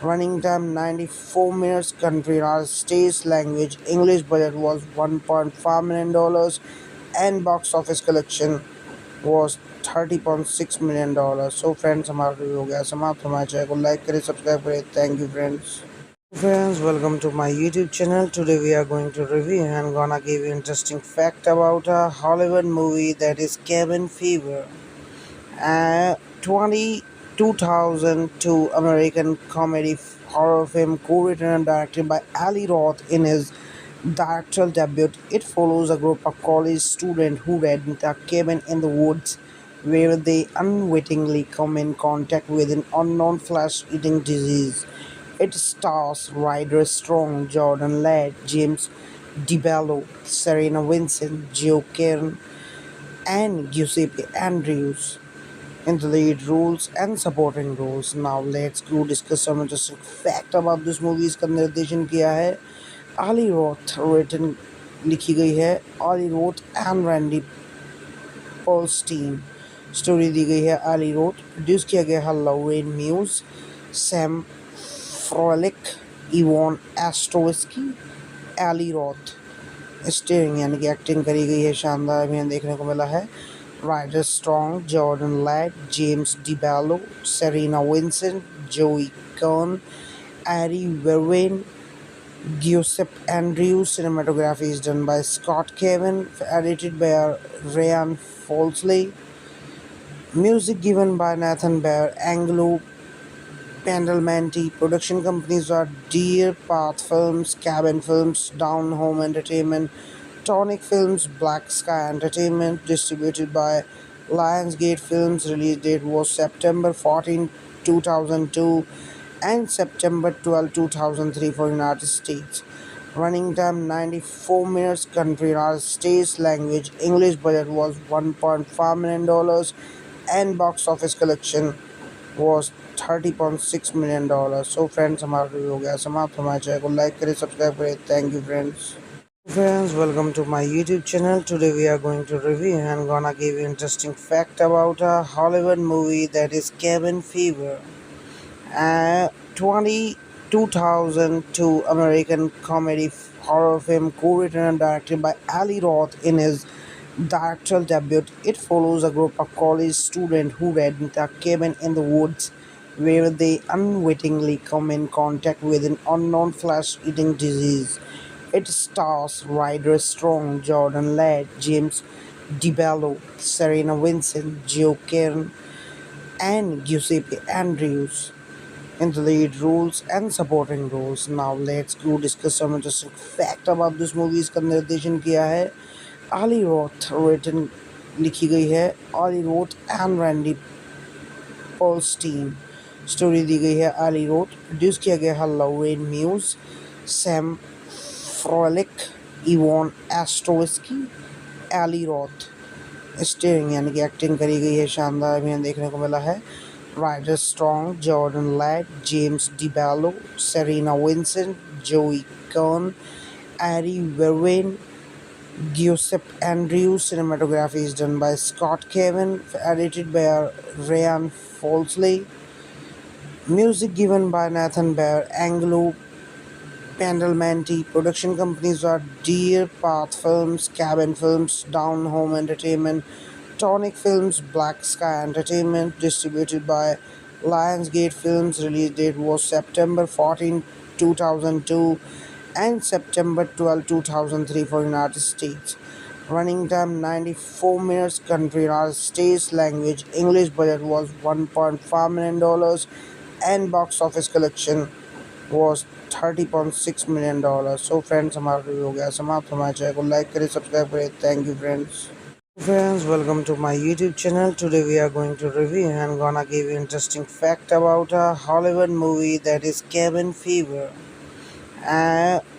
Running time 94 minutes. Country United States. Language English. Budget was $1.5 million and box office collection was $30.6 million. So friends, हमारा review हो गया समाप्त। हमारे channel को like करें, subscribe करें। Thank you friends. Friends, welcome to my YouTube channel. Today we are going to review and gonna give you interesting fact about a Hollywood movie that is Cabin Fever. 20, 2002 American comedy horror film co-written and directed by Ali Roth in his directorial debut. It follows a group of college students who rent a cabin in the woods where they unwittingly come in contact with an unknown flesh-eating disease. It stars Ryder Strong, Jordan Ladd, James DeBello, Serena Vincent, Joe Kern, and Giuseppe Andrews in the lead roles and supporting roles. Now let's go discuss some interesting fact about this movie. इसका निर्देशन किया है Eli Roth written लिखी गई है Eli Roth and Randy पोल्स्टीन। Story दी गई है आली रोथ। प्रोड्यूस किया गया है Lauren muse, Sam Froelich, Evan एस्ट्रोविस्की, Eli Roth. Starring यानी कि एक्टिंग करी गई है शानदार अभिनय देखने को मिला है। Rider Strong, Jordan Ladd, James DeBello, Serena Vincent, Joey Kern, eri Verveen, Giuseppe Andrews. Cinematography is done by Scott Cavan, edited by Ryan Folsley. Music given by Nathan Bear, Anglo Pendelmanti. Production companies are Deer Path Films, Cabin Films, Down Home Entertainment, Tonic Films, Black Sky Entertainment. Distributed by Lionsgate Films. Release date was September 14, 2002 and September 12, 2003 for United States. Running time 94 minutes. Country United States. Language English. Budget was $1.5 million and box office collection was $30.6 million. So friends, हमारा review हो गया समाप्त। हमारे channel को like करें, subscribe करें। Thank you friends. Friends, welcome to my YouTube channel. Today we are going to review and gonna give you interesting fact about a Hollywood movie that is Cabin Fever. Uh, 20, 2002 American comedy horror film co-written and directed by Ali Roth in his directorial debut. It follows a group of college students who rent a cabin in the woods where they unwittingly come in contact with an unknown flesh-eating disease. It stars Ryder Strong, Jordan Ladd, James DeBello, Serena Vincent, Joe Kern, and Giuseppe Andrews in the lead roles and supporting roles. Now let's go discuss some interesting fact about this movie. इसका निर्देशन किया है Eli Roth, written लिखी गई है Eli Roth and Randy पोल्स्टीन। Story दी गई है आली रोथ। प्रोड्यूस किया गया है Lauren muse, Sam Froelich, Evan एस्ट्रोविस्की, Eli Roth. Starring यानी कि एक्टिंग करी गई है शानदार अभिनय देखने को मिला है। Ryder Strong, Jordan Ladd, James DeBello, Serena Vincent, Joey Kern, Ari Verwin, Giuseppe Andrews. Cinematography is done by Scott Cavan, edited by Ryan Folsley. Music given by Nathan Bear, Anglo Pendelmanti. Production companies are Deer Path Films, Cabin Films, Down Home Entertainment, Tonic Films, Black Sky Entertainment. Distributed by Lionsgate Films. Release date was September 14, 2002 and September 12, 2003 for United States. Running time 94 minutes. Country United States. Language English. Budget was $1.5 million and box office collection was $30.6 million. So friends, हमारा review हो गया समाप्त। हमारे channel को like करें, subscribe करें। Thank you friends. Friends, welcome to my YouTube channel. Today we are going to review and gonna give you interesting fact about a Hollywood movie that is Cabin Fever.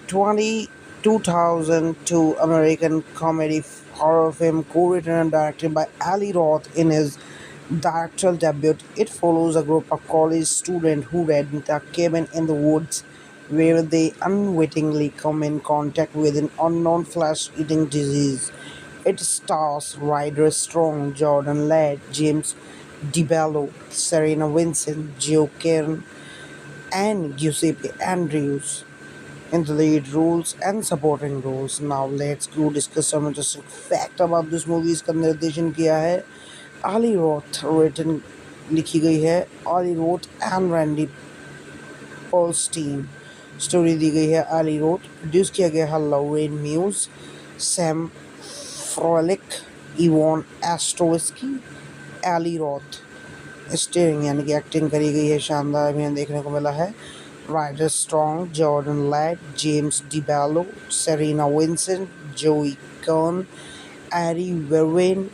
20, 2002 American comedy horror film co-written and directed by Ali Roth in his directorial debut. It follows a group of college students who rent a cabin in the woods where they unwittingly come in contact with an unknown flesh-eating disease. It stars Ryder Strong, Jordan Ladd, James DeBello, Serena Vincent, Joe Kern, and Giuseppe Andrews in the lead roles and supporting roles. Now let's go discuss some interesting fact about this movie. इसका निर्देशन किया है Eli Roth, written लिखी गई है Eli Roth and Randy पोल्स्टीन। Story दी गई है आली रोथ। प्रोड्यूस किया गया है Lauren muse, Sam Froelich, Evan एस्ट्रोविस्की, Eli Roth. Starring यानी कि एक्टिंग करी गई है शानदार अभिनय देखने को मिला है। Ryder Strong, Jordan Ladd, James DeBello, Serena Vincent, Joey Kern, Ari Verwin,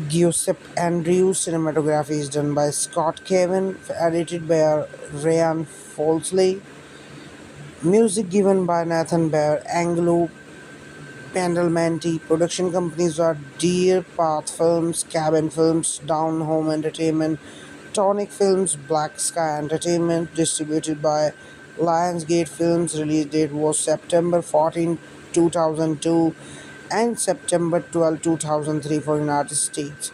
Giuseppe Andrews. Cinematography is done by Scott Cavan, edited by Ryan Folsley. Music given by Nathan Bear, Anglo Pendelmanti. Production companies are Deer Path Films, Cabin Films, Down Home Entertainment, Tonic Films, Black Sky Entertainment. Distributed by Lionsgate Films release date was September 14, 2002 and September 12, 2003 for United States.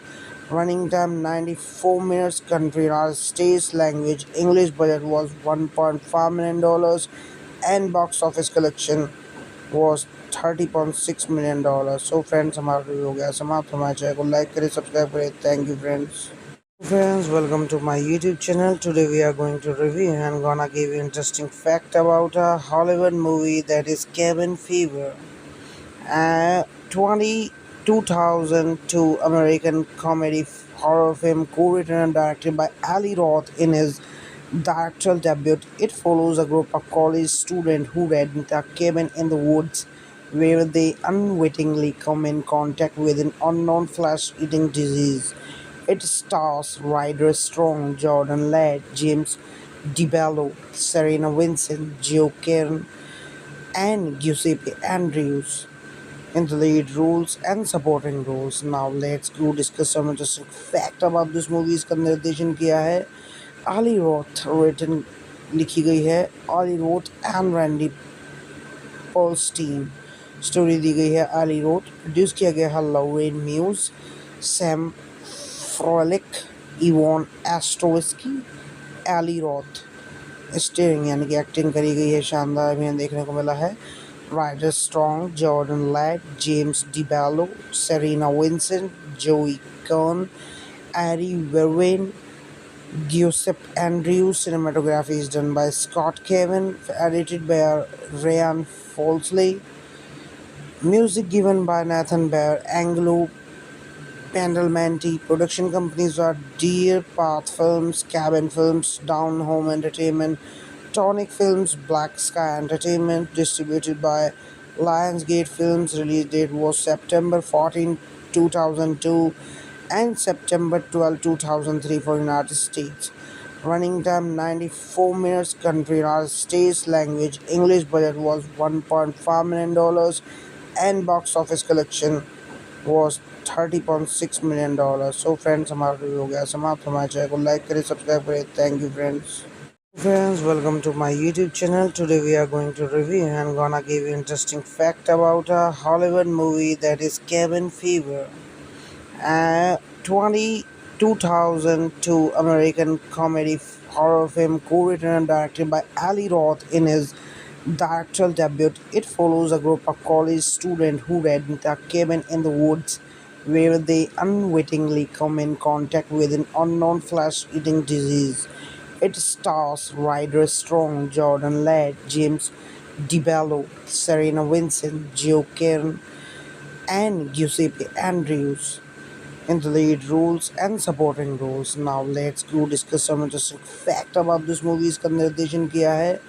Running time 94 minutes. Country United States. Language English. Budget was $1.5 million and box office collection was $30.6 million. So friends, हमारा review हो गया समाप्त. हमारे channel को like करें, subscribe करें. Thank you friends. Friends, welcome to my YouTube channel. Today we are going to review and gonna give you interesting fact about a Hollywood movie that is Cabin Fever. 2002 American comedy horror film co-written and directed by Ali Roth in his directorial debut. It follows a group of college students who rent a cabin in the woods where they unwittingly come in contact with an unknown flesh-eating disease. It stars Ryder Strong, Jordan Ladd, James DeBello, Serena Vincent, Joe Kern, and Giuseppe Andrews in the lead roles and supporting roles. Now let's go discuss some interesting fact about this movie. इसका निर्देशन किया है Ali Roth, written लिखी गई है Ali Roth and Randy Polstein. Story दी गई है Ali Roth. प्रोड्यूस किया गया है Lorraine Muse, Sam Froelich, Yvonne Astrowski, Ali Roth. Steering यानी कि एक्टिंग करी गई है शानदार अभिनय देखने को मिला है Ryder Strong, Jordan Ladd, James DeBello, Serena Vincent, Joey Kern, Ari Verwin, Giuseppe Andrews. Cinematography is done by Scott Kevin, edited by Ryan Folsley. Music given by Nathan Bear, Anglo Pendelmanti. Production companies are Deer Path Films, Cabin Films, Down Home Entertainment, Tonic Films, Black Sky Entertainment. Distributed by Lionsgate Films. Release date was September 14, 2002 and September 12, 2003 for United States. Running time 94 minutes. Country United States. Language English. Budget was $1.5 million and box office collection was $30.6 million. So friends, हमारा review हो गया समाप्त. हमारे channel को like करें, subscribe करें. Thank you friends. Friends, welcome to my YouTube channel. Today we are going to review and gonna give you interesting fact about a Hollywood movie that is Cabin Fever. 2002 American comedy horror film co-written and directed by Ali Roth in his directorial debut. It follows a group of college students who rent a cabin in the woods where they unwittingly come in contact with an unknown flesh-eating disease. It stars Ryder Strong, Jordan Ladd, James DeBello, Serena Vincent, Joe Kern, and Giuseppe Andrews in the lead roles and supporting roles. Now let's go discuss some interesting fact about this movie. इसका निर्देशन किया है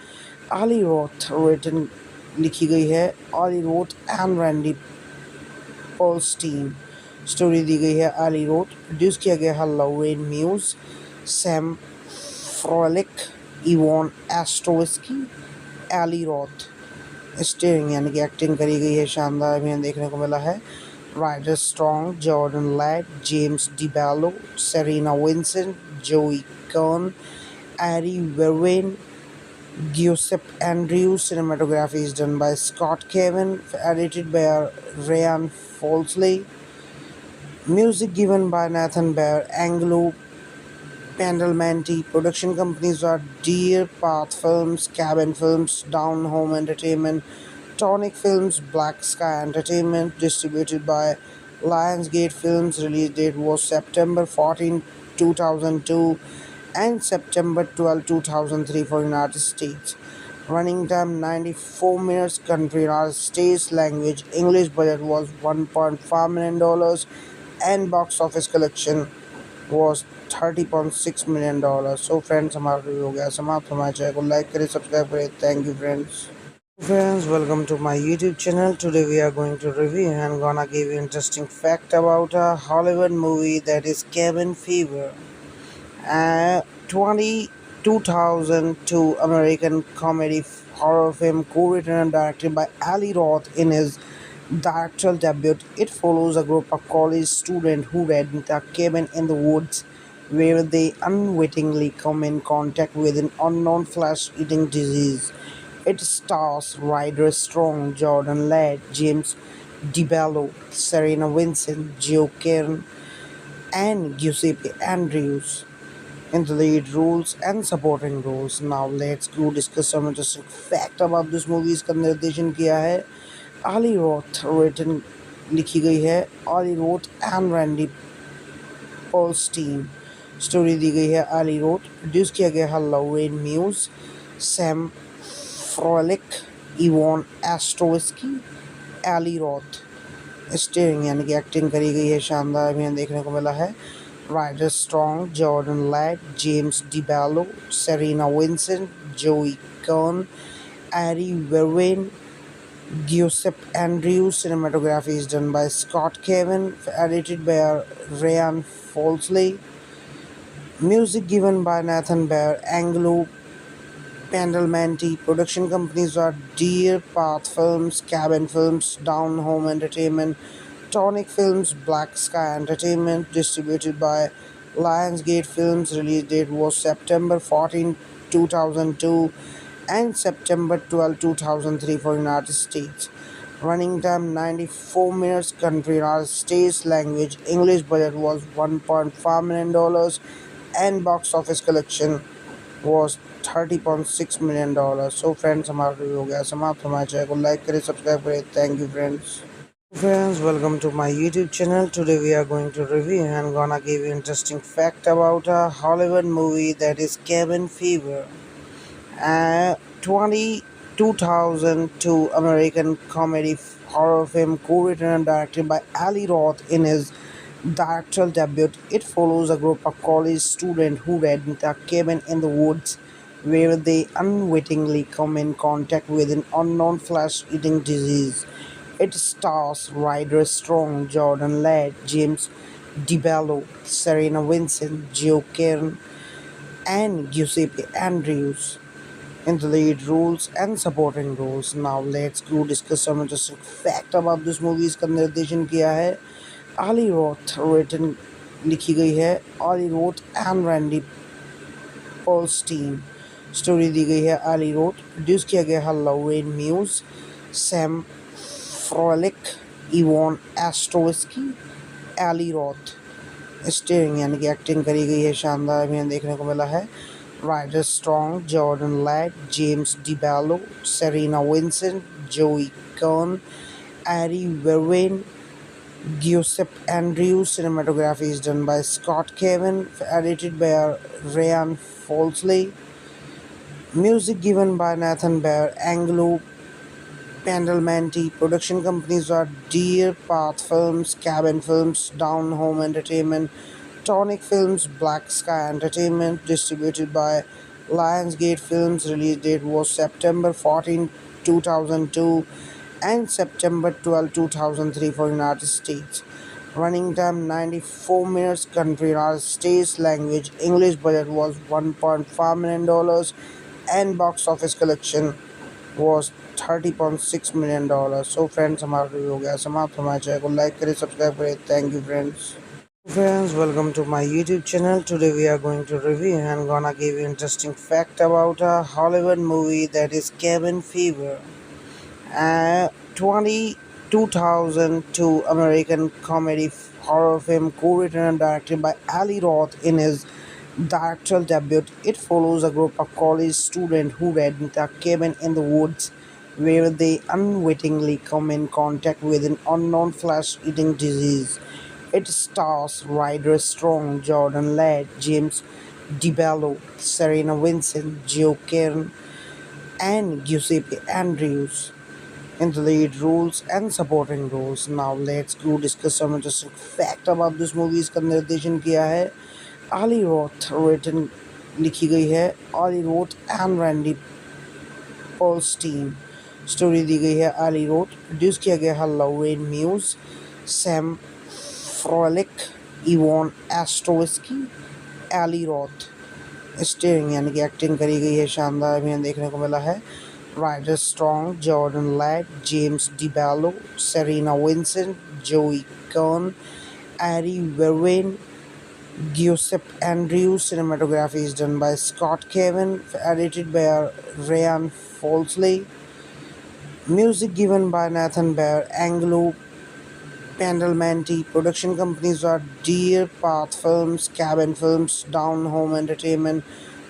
Ali Roth, written लिखी गई है Ali Roth and Randy Polstein. Story दी गई है Ali Roth. प्रोड्यूस किया गया है Lorraine Muse, Sam Froelich, Yvonne Astrowski, Ali Roth. Steering यानी कि एक्टिंग करी गई है शानदार अभिनय देखने को मिला है Ryder Strong, Jordan Ladd, James DeBello, Serena Vincent, Joey Kern, Ari Verwin, Giuseppe Andrews. Cinematography is done by Scott Kevin, edited by Ryan Folsley. Music given by Nathan Bear, Anglo Pendelmanti. Production companies are Deer Path Films, Cabin Films, Down Home Entertainment, Tonic Films, Black Sky Entertainment. Distributed by Lionsgate Films. Release date was September 14, 2002 and September 12, 2003 for United States. Running time 94 minutes. Country United States. Language English. Budget was $1.5 million and box office collection was $30.6 million. So friends, हमारा review हो गया समाप्त. हमारे channel को like करें, subscribe करें. Thank you friends. Friends, welcome to my YouTube channel. Today we are going to review and gonna give you interesting fact about a Hollywood movie that is Cabin Fever. 2002 American comedy horror film co-written and directed by Ali Roth in his directorial debut. It follows a group of college students who rent a cabin in the woods where they unwittingly come in contact with an unknown flesh-eating disease. It stars Ryder Strong, Jordan Ladd, James DiBello, Serena Vincent, Joe Kern, and Giuseppe Andrews in the lead roles and supporting roles. Now let's go discuss some interesting fact about this movie. इसका निर्देशन किया है Ali Roth, written लिखी गई है Ali Roth and Randy Polstein. Story दी गई है Ali Roth. प्रोड्यूस किया गया है Lauren Muse, Sam Froelich, Yvonne Astrowski, Ali Roth. Steering यानी कि एक्टिंग करी गई है शानदार भी देखने को मिला है Rider Strong, Jordan Ladd, James DeBello, Serena Vincent, Joey Kern, eri Verveen, Giuseppe Andrews. Cinematography is done by Scott Cavan, edited by Ryan Folsley. Music given by Nathan Bear, Anglo Pandalmanti. Production companies are Deer Path Films, Cabin Films, Down Home Entertainment, Tonic Films, Black Sky Entertainment. Distributed by Lionsgate Films. Release date was September 14, 2002 and September 12, 2003 for United States. Running time 94 minutes. Country United States. Language English. Budget was $1.5 million and box office collection was $30.6 million. So friends, हमारा review हो गया समाप्त. हमारे channel को like करें, subscribe करें. Thank you friends. Friends, welcome to my YouTube channel. Today we are going to review and gonna give you interesting fact about a Hollywood movie that is Cabin Fever. 2002 American comedy horror film co-written and directed by Ali Roth in his directorial debut. It follows a group of college students who rent a cabin in the woods where they unwittingly come in contact with an unknown flesh-eating disease. It stars Ryder Strong, Jordan Ladd, James DiBello, Serena Vincent, Joe Kern, and Giuseppe Andrews in the lead roles and supporting roles. Now let's go discuss some interesting fact about this movie. इसका निर्देशन किया है Ali Roth, written लिखी गई है Ali Roth and Randy Polstein. Story दी गई है Ali Roth. प्रोड्यूस किया गया है Lauren Muse, Sam Froelich, Yvonne Astrowski, Ali Roth. Steering यानी कि एक्टिंग करी गई है शानदार भी देखने को मिला है Ryder Strong, Jordan Ladd, James DiBello, Serena Vincent, Joey Kern, Ari Vervain, Giuseppe Andrews. Cinematography is done by Scott Cavan, edited by Ryan Folsley. Music given by Nathan Bear, Anglo Pandalmanti. Production companies are Deer Path Films, Cabin Films, Down Home Entertainment, Tonic Films, Black Sky Entertainment. Distributed by Lionsgate Films. Release date was September 14, 2002 and September 12, 2003 for United States. Running time 94 minutes. Country United States. Language English. Budget was $1.5 million and box office collection was $30.6 million. So friends, हमारा review हो गया समाप्त. हमारे channel को like करें, subscribe करें. Thank you friends. Friends, welcome to my YouTube channel. Today we are going to review and gonna give you interesting fact about a Hollywood movie that is Cabin Fever. 2002 American comedy horror film co-written and directed by Ali Roth in his directorial debut. It follows a group of college students who rent a cabin in the woods where they unwittingly come in contact with an unknown flesh-eating disease. It stars Ryder Strong, Jordan Ladd, James DiBello, Serena Vincent, Joe Kern, and Giuseppe Andrews in the lead roles and supporting roles. Now let's go discuss some interesting fact about this movie. इसका निर्देशन किया है Ali Roth, written लिखी गई है Ali Roth and Randy Polstein. Story दी गई है Ali Roth. प्रोड्यूस किया गया है Lauren Muse, Sam Froelich, Yvonne Astrowski, Ali Roth. Steering यानी कि एक्टिंग करी गई है शानदार भी देखने को मिला है Ryder Strong, Jordan Ladd, James DiBello, Serena Vincent, Joey Kern, Ari Vervain, Giuseppe Andrews. Cinematography is done by Scott Cavan, edited by Ryan Folsley. Music given by Nathan Bear, Anglo Pandalmanti. Production companies are Deer Path Films, Cabin Films, Down Home Entertainment,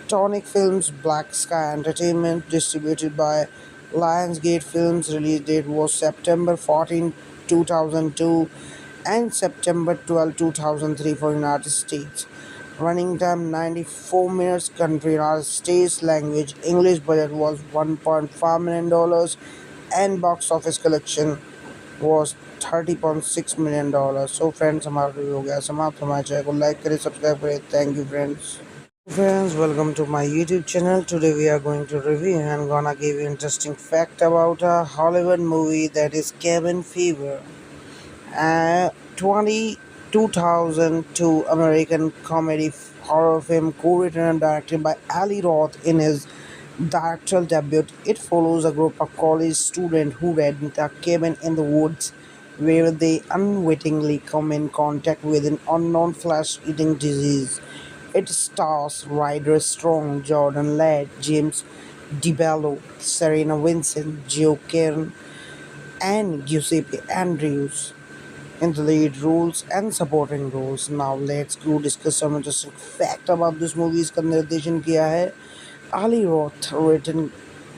Tonic Films, Black Sky Entertainment. Distributed by Lionsgate Films. Release date was September 14, 2002 and September 12, 2003 for United States. Running time 94 minutes. Country United States. Language English. Budget was $1.5 million and box office collection was $30.6 million. So friends, हमारा review हो गया समाप्त. हमारे channel को like करें, subscribe करें. Thank you friends. Friends, welcome to my YouTube channel. Today we are going to review and gonna give you interesting fact about a Hollywood movie that is Cabin Fever. 2002 American comedy horror film co-written and directed by Ali Roth in his directorial debut. It follows a group of college students who rent a cabin in the woods where they unwittingly come in contact with an unknown flesh-eating disease. It stars Ryder Strong, Jordan Ladd, James DeBello, Serena Vincent, Joe Kern, and Giuseppe Andrews in the lead roles and supporting roles. Now let's go discuss some interesting fact about this movie. इसका निर्देशन किया है Ali Roth, written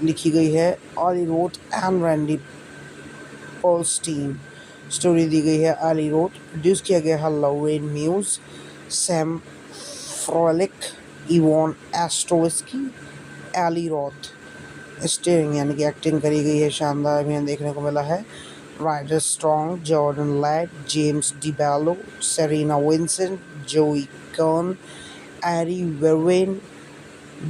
लिखी गई है Ali Roth and Randy Polstein. Story दी गई है Ali Roth. प्रोड्यूस किया गया है Lauren Muse, Sam Froelich, Yvonne Astrowski, Ali Roth. Steering यानी कि एक्टिंग करी गई है शानदार भी देखने को मिला है. Ryder Strong, Jordan Ladd, James DeBello, Serena Vincent, Joey Kern, Ari Verwin,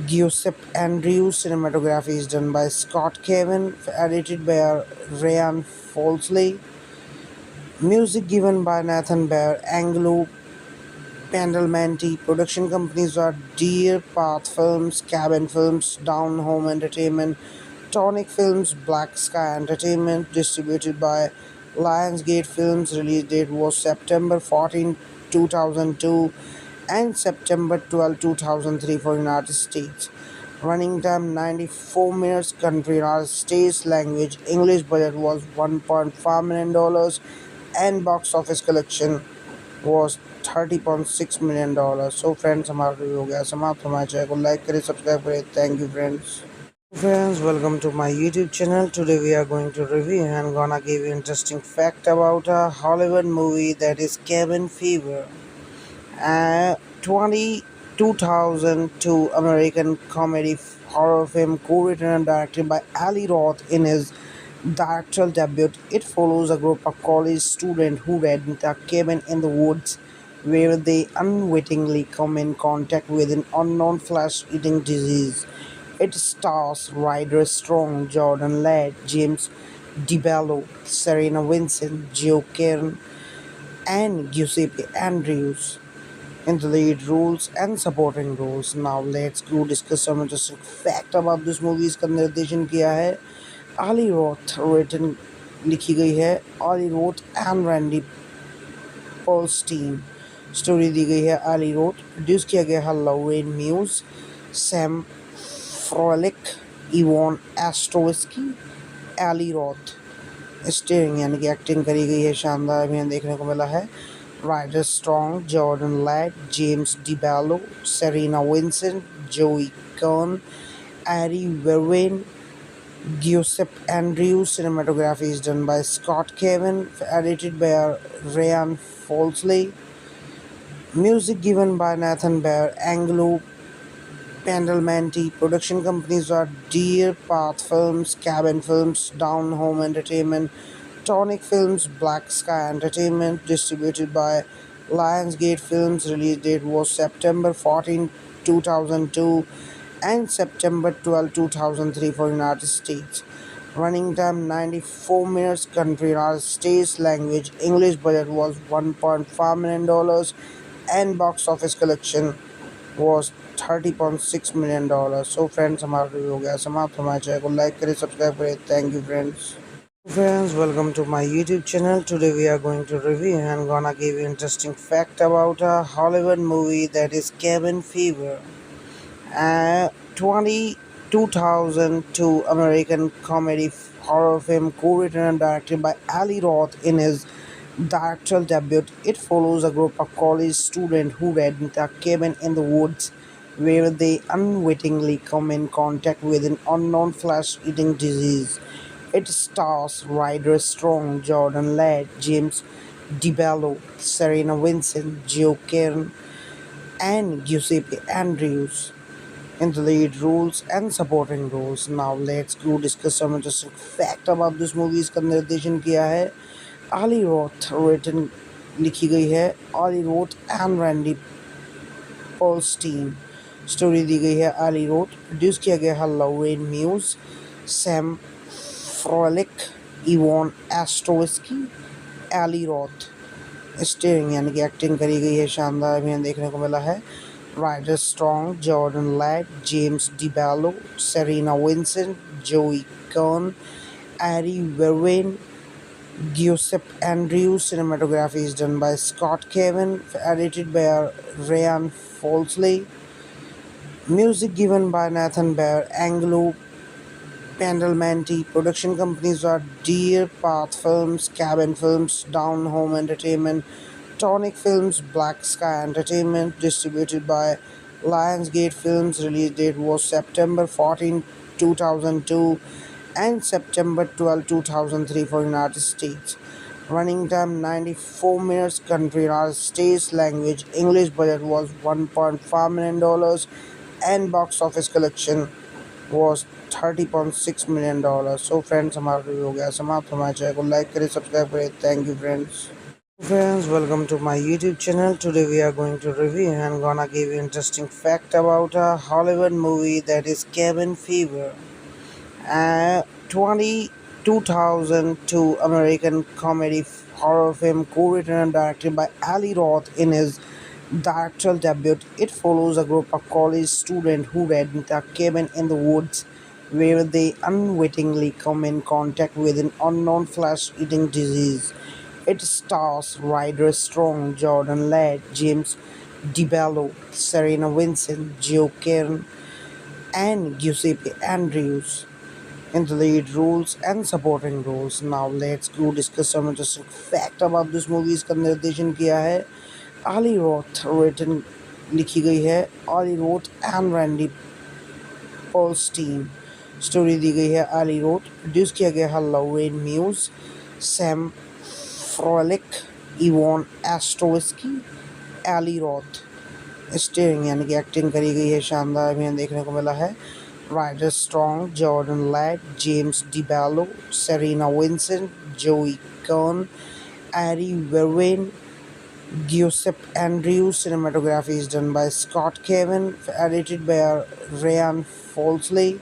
Giuseppe Andrews. Cinematography is done by Scott Cavan, edited by Ryan Folsley. Music given by Nathan Bear, Anglo Pandalmanti. Production companies are Deer Path Films, Cabin Films, Down Home Entertainment, Tonic Films, Black Sky Entertainment. Distributed by Lionsgate Films. Release date was September 14, 2002 and September 12, 2003 for United States. Running time 94 minutes. Country United States. Language English. Budget was $1.5 million and box office collection was $30.6 million. So friends, हमारा review हो गया समाप्त. हमारे channel को like करें, subscribe करें. Thank you friends. Friends, welcome to my YouTube channel. Today we are going to review and gonna give you interesting fact about a Hollywood movie that is Cabin Fever. 2002 American comedy horror film co-written and directed by Ali Roth in his directorial debut. It follows a group of college students who rent a cabin in the woods where they unwittingly come in contact with an unknown flesh-eating disease. It stars Ryder Strong, Jordan Ladd, James DeBello, Serena Vincent, Joe Kern, and Giuseppe Andrews in the lead roles and supporting roles. Now let's go discuss some interesting fact about this movie. इसका निर्देशन किया है Ali Roth, written लिखी गई है Ali Roth and Randy Polstein. Story दी गई है Ali Roth. प्रोड्यूस किया गया है Lauren Muse, Sam Froelich, Yvonne Astrowski, Ali Roth. Steering यानी कि एक्टिंग करी गई है शानदार भी देखने को मिला है. Ryder Strong, Jordan Ladd, James DeBello, Serena Vincent, Joey Kern, Ari Verwin, Giuseppe Andrews. Cinematography is done by Scott Cavan, edited by Ryan Folsley. Music given by Nathan Bear, Anglo Pandalmanti. Production companies are Deer Path Films, Cabin Films, Down Home Entertainment, Tonic Films, Black Sky Entertainment. Distributed by Lionsgate Films. Release date was September 14, 2002 and September 12, 2003 for United States. Running time 94 minutes. Country United States. Language English. Budget was $1.5 million and box office collection was $30.6 million. So friends, हमारा review हो गया समाप्त. हमारे channel को like करें, subscribe करें. Thank you friends. Friends, welcome to my YouTube channel. Today we are going to review and gonna give you interesting fact about a Hollywood movie that is Cabin Fever. 2002 American comedy horror film co-written and directed by Ali Roth in his directorial debut. It follows a group of college students who rent a cabin in the woods where they unwittingly come in contact with an unknown flesh-eating disease. It stars Ryder Strong, Jordan Ladd, James DeBello, Serena Vincent, Joe Kern, and Giuseppe Andrews in the lead roles and supporting roles. Now let's go discuss some interesting fact about this movie. इसका निर्देशन किया है Eli Roth, written लिखी गई है Eli Roth and Randy पोल्स्टीन, story दी गई है आली रोथ, प्रोड्यूस किया गया है Lauren muse, Sam Froelich, Ivan एस्ट्रोविस्की, Eli Roth. Starring यानी कि एक्टिंग करी गई है शानदार अभिनय देखने को मिला है Ryder Strong, Jordan Ladd, James DeBello, Serena Vincent, Joey Kern, Ari Verwin, Giuseppe Andrews. Cinematography is done by Scott Cavan, edited by Ryan Folsley. Music given by Nathan Bear, Angelo Pendelmanti. Production companies are Deer Path Films, Cabin Films, Down Home Entertainment, Tonic Films, Black Sky Entertainment. Distributed by Lionsgate Films. Release date was September 14, 2002 and September 12, 2003 for United States. Running time 94 minutes. Country United States. Language English. Budget was $1.5 million and box office collection was $30.6 million. So friends, हमारा review हो गया समाप्त। हमारे channel को like करें, subscribe करें। Thank you friends. Friends, welcome to my YouTube channel. Today we are going to review and gonna give you interesting fact about a Hollywood movie that is Cabin Fever. 2002 American comedy horror film co-written and directed by Ali Roth in his directorial debut. It follows a group of college students who rent a cabin in the woods where they unwittingly come in contact with an unknown flesh-eating disease. It stars Ryder Strong, Jordan Ladd, James DeBello, Serena Vincent, Joe Kern, and Giuseppe Andrews in the lead roles and supporting roles. Now let's go discuss some interesting fact about this movie. इसका निर्देशन किया है Eli Roth, written लिखी गई है Eli Roth and Randy पोल्स्टीन, story दी गई है आली रोथ, प्रोड्यूस किया गया है Lauren muse, Sam Froelich, Ivan एस्ट्रोविस्की, Eli Roth. Starring यानी कि एक्टिंग करी गई है शानदार अभिनय देखने को मिला है Ryder Strong, Jordan Ladd, James DeBello, Serena Vincent, Joey Kern, Ari Verwin, Giuseppe Andrews. Cinematography is done by Scott Cavan, edited by Ryan Folsley.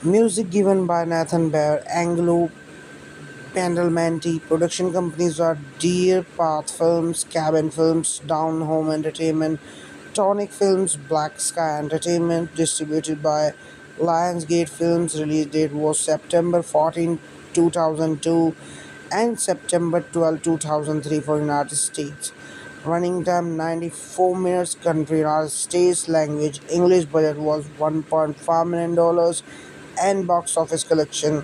Music given by Nathan Bear, Angelo Pendelmanti. Production companies are Deer Path Films, Cabin Films, Down Home Entertainment, Tonic Films, Black Sky Entertainment. Distributed by Lionsgate Films. Release date was September 14, 2002 and September 12, 2003 for United States. Running time 94 minutes. Country United States. Language English. Budget was $1.5 million and box office collection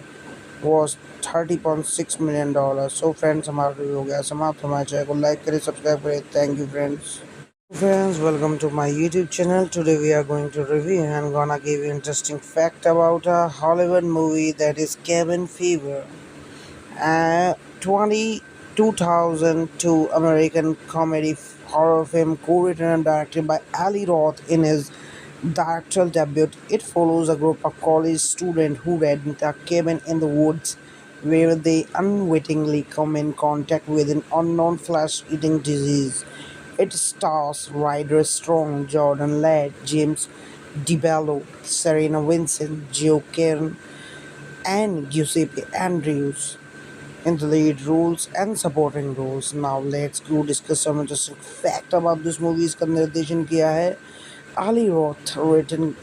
was $30.6 million. So friends, हमारा review हो गया समाप्त। हमारे channel को like करें, subscribe करें। Thank you friends. Friends, welcome to my YouTube channel. Today we are going to review and gonna give you interesting fact about a Hollywood movie that is Cabin Fever. 2002 American comedy horror film co-written and directed by Ali Roth in his directorial debut. It follows a group of college students who rent a cabin in the woods where they unwittingly come in contact with an unknown flesh-eating disease. It stars Ryder Strong, Jordan Ladd, James DeBello, Serena Vincent, Joe Kern, and Giuseppe Andrews in the lead roles and supporting roles. Now let's go discuss some interesting fact about this movie. इसका निर्देशन किया है Eli Roth, written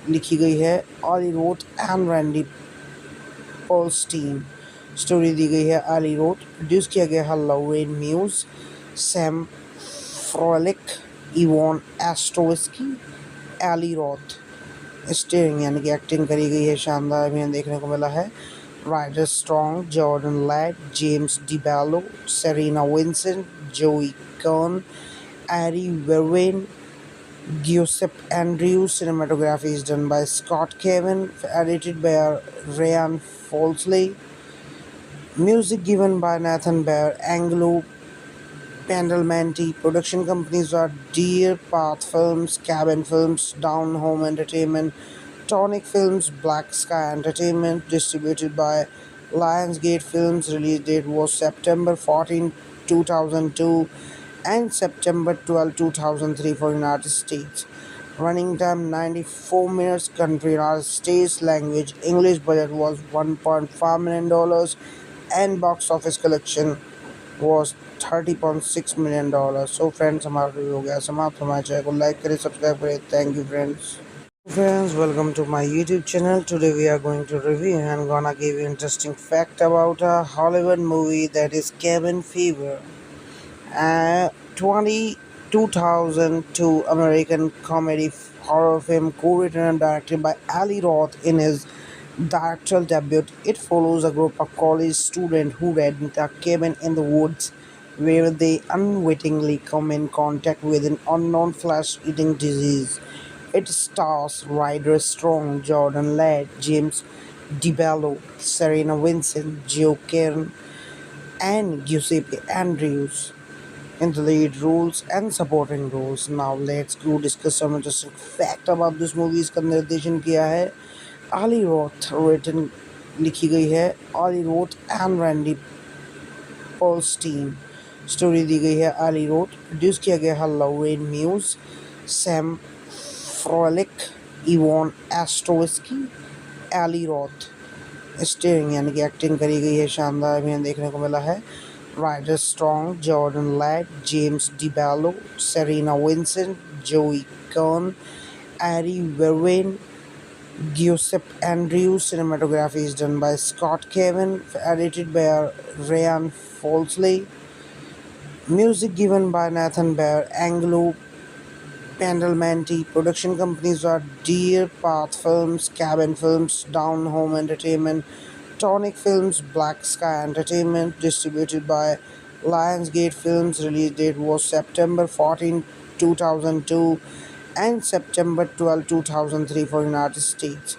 लिखी गई है Eli Roth and Randy पोल्स्टीन, story दी गई है एली रोथ, प्रोड्यूस किया गया है Lauren muse, Sam Froelich, Evan एस्ट्रोविस्की, Eli Roth. Starring यानी कि एक्टिंग करी गई है, शानदार अभिनय देखने को मिला है। Rider Strong, Jordan Ladd, James DeBello, Serena Vincent, Joey Kern, eri Verveen, Giuseppe Andrews. Cinematography is done by Scott Cavan, edited by Ryan Folsley. Music given by Nathan Bear, Anglo Pandalmanti. Production companies are Deer Path Films, Cabin Films, Down Home Entertainment, Tonic Films, Black Sky Entertainment. Distributed by Lionsgate Films. Release date was September 14, 2002 and September 12, 2003 for United States. Running time 94 minutes. Country United States. Language English. Budget was $1.5 million and box office collection was $30.6 million. So friends, हमारा review हो गया समाप्त। हमारे channel को like करें, subscribe करें। Thank you friends. Friends, welcome to my YouTube channel. Today we are going to review and gonna give you interesting fact about a Hollywood movie that is Cabin Fever. 2002 American comedy horror film co-written and directed by Ali Roth in his directorial debut. It follows a group of college students who rent a cabin in the woods where they unwittingly come in contact with an unknown flesh-eating disease. It stars Ryder Strong, Jordan Ladd, James DeBello, Serena Vincent, Joe Kern, and Giuseppe Andrews in the lead roles and supporting roles. Now let's go discuss some interesting fact about this movie. इसका निर्देशन किया है Eli Roth, written लिखी गई है Eli Roth and Randy पोल्स्टीन। Story दी गई है आली रोथ, प्रोड्यूस किया गया है Lauren muse, Sam Froelich, Evan एस्ट्रोविस्की, Eli Roth. Starring यानी कि एक्टिंग करी गई है, शानदार अभिनय देखने को मिला है। Ryder Strong, Jordan Ladd, James DeBello, Serena Vincent, Joey Kern, Ari Verwin, Giuseppe Andrews. Cinematography is done by Scott Cavan, edited by Ryan Folsley. Music given by Nathan Bear, Anglo Pandalmanti. Production companies are Deer Path Films, Cabin Films, Down Home Entertainment, Tonic Films, Black Sky Entertainment. Distributed by Lionsgate Films. Release date was September 14, 2002 and September 12, 2003 for United States.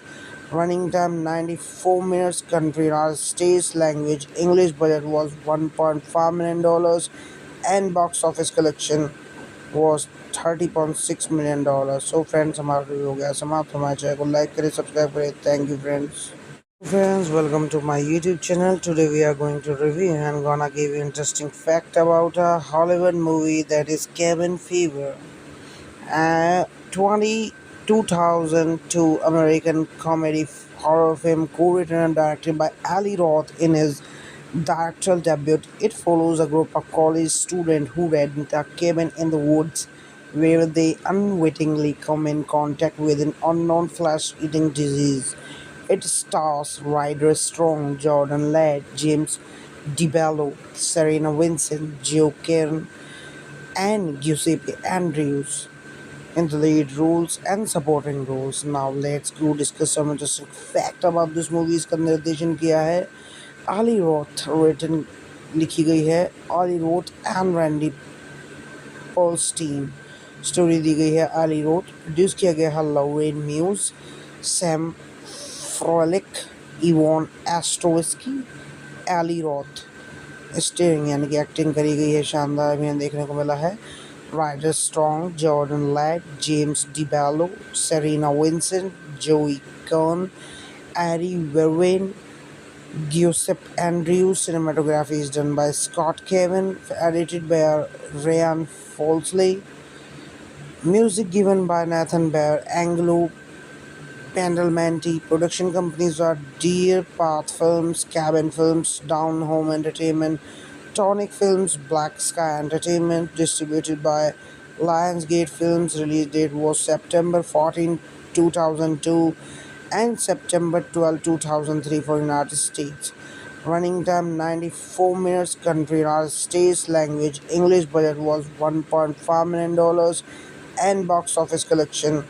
Running time 94 minutes. Country United States. Language English. Budget was $1.5 million and box office collection was $30.6 million. So friends, हमारा review हो गया समाप्त। हमारे channel को like करें, subscribe करें। Thank you friends. Friends, welcome to my YouTube channel. Today we are going to review and gonna give you interesting fact about a Hollywood movie that is Cabin Fever. 2002 American comedy horror film co-written and directed by Ali Roth in his directorial debut. It follows a group of college students who rent a cabin in the woods where they unwittingly come in contact with an unknown flesh-eating disease. It stars Ryder Strong, Jordan Ladd, James DeBello, Serena Vincent, Joe Kern, and Giuseppe Andrews in the lead roles and supporting roles. Now let's go discuss some interesting fact about this movie. इसका निर्देशन किया है Eli Roth, written लिखी गई है Eli Roth and Randy पोल्स्टीन। Story दी गई है आली रोथ, प्रोड्यूस किया गया है Lauren muse, Sam Froelich, Evan एस्ट्रोविस्की, Eli Roth. Starring यानी कि एक्टिंग करी गई है, शानदार अभिनय देखने को मिला है। Ryder Strong, Jordan Ladd, James DeBello, Serena Vincent, Joey Kern, Ari Verwin, Giuseppe Andrews. Cinematography is done by Scott Cavan, edited by Ryan Folsley. Music given by Nathan Bear, Anglo Pandalmanti. Production companies are Deer Path Films, Cabin Films, Down Home Entertainment, Tonic Films, Black Sky Entertainment. Distributed by Lionsgate Films. Release date was September 14, 2002 and September 12, 2003 for United States. Running time 94 minutes. Country United States. Language English. Budget was $1.5 million, and box office collection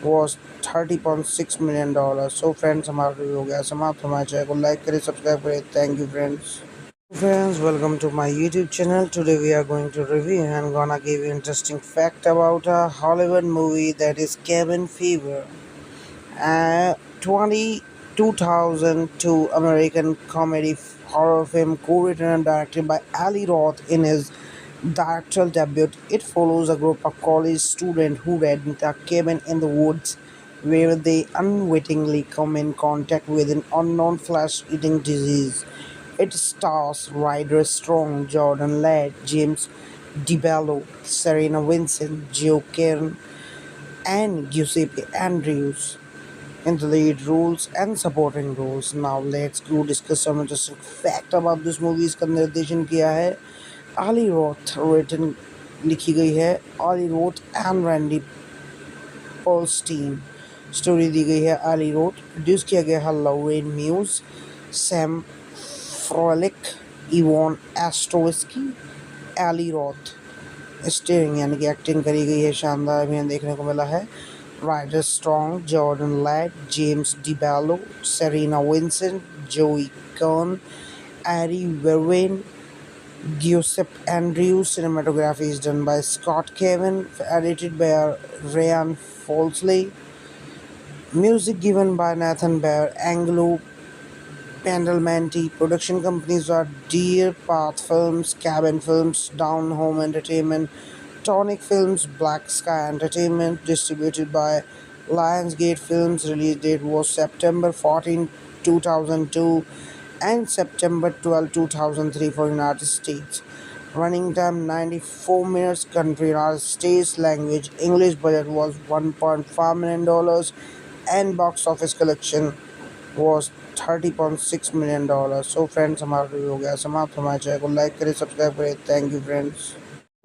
was $30.6 million. So friends, हमारा review हो गया समाप्त. हमारे channel को like करें, subscribe करें. Thank you friends. Friends, welcome to my YouTube channel. Today we are going to review and gonna give you interesting fact about a Hollywood movie that is Cabin Fever. 20, 2002 American comedy horror film co-written and directed by Ali Roth in his directorial debut. It follows a group of college students who rent a cabin in the woods where they unwittingly come in contact with an unknown flesh-eating disease. It stars Ryder Strong, Jordan Ladd, James DeBello, Serena Vincent, Joe Kern, and Giuseppe Andrews in the lead roles and supporting roles. Now let's go discuss some interesting fact about this movie. इसका निर्देशन किया है Ali Roth, written लिखी गई है Ali Roth and Randy Polstein. Story दी गई है Ali Roth. प्रोड्यूस किया गया है Lauren Muse, Sam Froelich, Yvonne Astrowski, Ali Roth. Steering यानी कि एक्टिंग करी गई है शानदार अभियान देखने को मिला है Ryder Strong, Jordan Ladd, James DeBello, Serena Vincent, Joey Kern, Ari Verwin, Giuseppe Andrews. Cinematography is done by Scott Kevin, edited by Ryan Folsley. Music given by Nathan Bear, Angelo Badalamenti. Production companies are Deer Path Films, Cabin Films, Down Home Entertainment, Tonic Films, Black Sky Entertainment. Distributed by Lionsgate Films. Release date was September 14, 2002 and September 12, 2003 for United States. Running time 94 minutes. Country United States. Language English. Budget was $1.5 million, and box office collection was $30.6 million. So friends, हमारा review हो गया समाप्त. हमारे channel को like करें, subscribe करें. Thank you friends.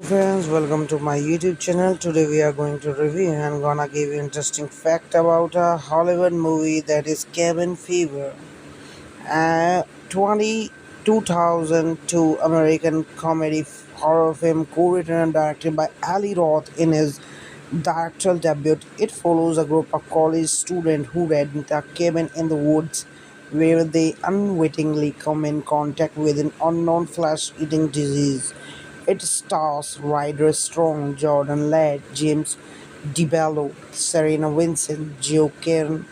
Friends, welcome to my YouTube channel. Today we are going to review and gonna give you interesting fact about a Hollywood movie that is Cabin Fever. 20, 2002 American comedy horror film co-written and directed by Ali Roth in his directorial debut. It follows a group of college students who rent a cabin in the woods where they unwittingly come in contact with an unknown flesh-eating disease. It stars Ryder Strong, Jordan Ladd, James DeBello, Serena Vincent, Joe Kern,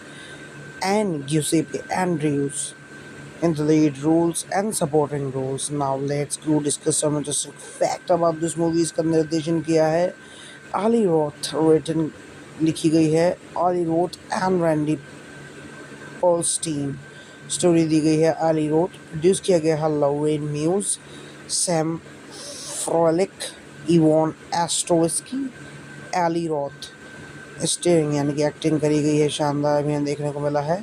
and Giuseppe Andrews in the lead roles and supporting roles. Now let's go discuss some interesting fact about this movie. इसका निर्देशन किया है Ali Roth, written लिखी गई है Ali Roth and Randy Polstein. Story दी गई है Ali Roth. प्रोड्यूस किया गया है Lauren Muse, Sam Froelich, Yvonne Astrowski, Ali Roth. Steering यानी कि एक्टिंग करी गई है शानदार अभियान देखने को मिला है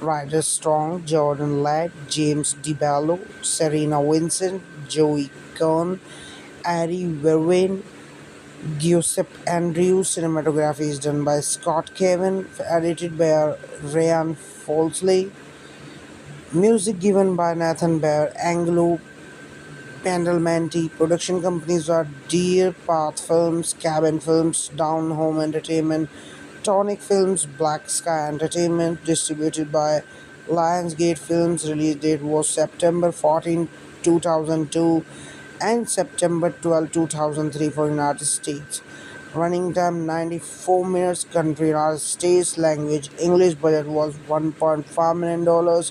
Ryder Strong, Jordan Ladd, James DeBello, Serena Vincent, Joey Kern, Ari Verwin, Giuseppe Andrews. Cinematography is done by Scott Kevin, edited by Ryan Folsley. Music given by Nathan Bear, Angelo Badalamenti. Production companies are Deer Path Films, Cabin Films, Down Home Entertainment, Tonic Films, Black Sky Entertainment. Distributed by Lionsgate Films. Release date was September 14, 2002 and September 12, 2003 for United States. Running time 94 minutes. Country United States. Language English. Budget was $1.5 million,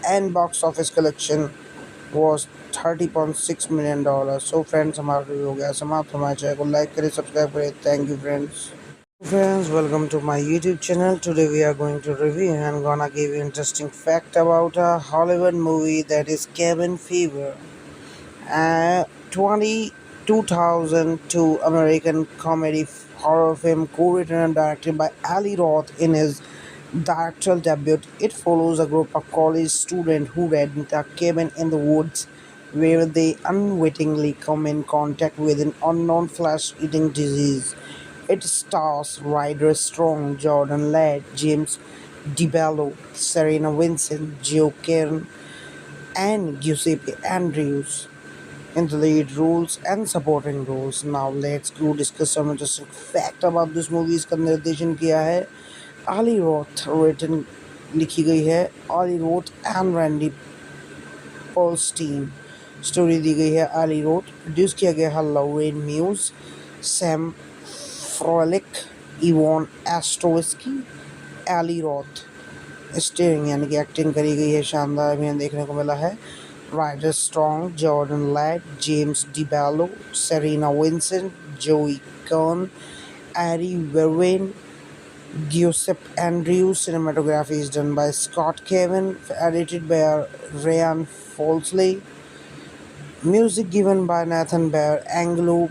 and box office collection was $30.6 million. So friends, हमारा review हो गया समाप्त. हमारे channel को like करें, subscribe करें. Thank you friends. Friends, welcome to my YouTube channel. Today we are going to review and gonna give you interesting fact about a Hollywood movie that is Cabin Fever. 20, 2002 American comedy horror film co-written and directed by Ali Roth in his directorial debut. It follows a group of college students who rent a cabin in the woods where they unwittingly come in contact with an unknown flesh-eating disease. It stars Ryder Strong, Jordan Ladd, James DeBello, Serena Vincent, Joe Kern, and Giuseppe Andrews in the lead roles and supporting roles. Now let's go discuss some interesting fact about this movie. इसका निर्देशन किया है Ali Roth, written लिखी गई है Ali Roth and Randy Polstein. Story दी गई है Ali Roth, प्रोड्यूस किया गया है Lauren Muse, Sam Froelich, Yvonne Astrowski, Ali Roth. Steering यानी कि एक्टिंग करी गई है शानदार भी देखने को मिला है Rider Strong, Jordan Ladd, James DeBello, Serena Vincent, Joey Kern, eri Verveen, Giuseppe Andrews. Cinematography is done by Scott Cavan, edited by Ryan Folsley. Music given by Nathan Bear, Anglo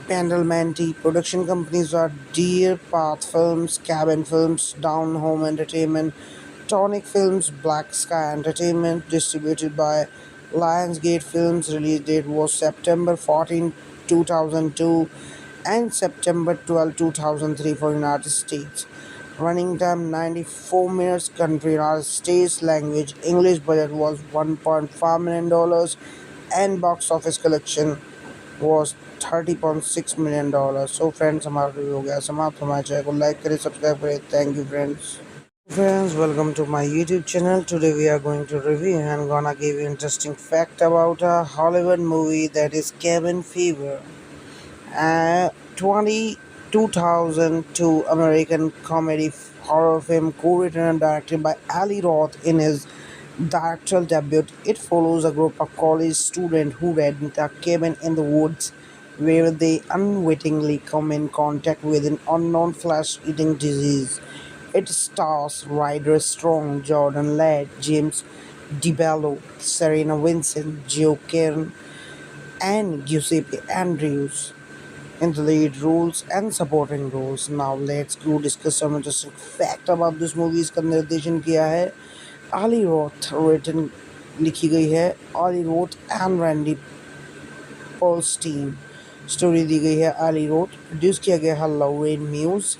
Pandalmanti. Production companies are Deer Path Films, Cabin Films, Down Home Entertainment, Tonic Films, Black Sky Entertainment. Distributed by Lionsgate Films. Release date was September 14, 2002 and September 12, 2003 for United States. Running time 94 minutes. Country United States. Language English. Budget was $1.5 million and box office collection was $30.6 million. So friends, हमारा review हो गया समाप्त. हमारे channel को like करें, subscribe करें. Thank you friends. Friends, welcome to my YouTube channel. Today we are going to review and gonna give you interesting fact about a Hollywood movie that is Cabin Fever. 2002 American comedy horror film co-written and directed by Ali Roth in his directorial debut. It follows a group of college students who rent a cabin in the woods where they unwittingly come in contact with an unknown flesh-eating disease. It stars Ryder Strong, Jordan Ladd, James DeBello, Serena Vincent, Joe Kern, and Giuseppe Andrews in the lead roles and supporting roles. Now let's go discuss some interesting fact about this movie. इसका निर्देशन किया है Ali Roth, written लिखी गई है Ali Roth and Randy Polstein. Story दी गई है Ali Roth, प्रोड्यूस किया गया है Lauren Muse,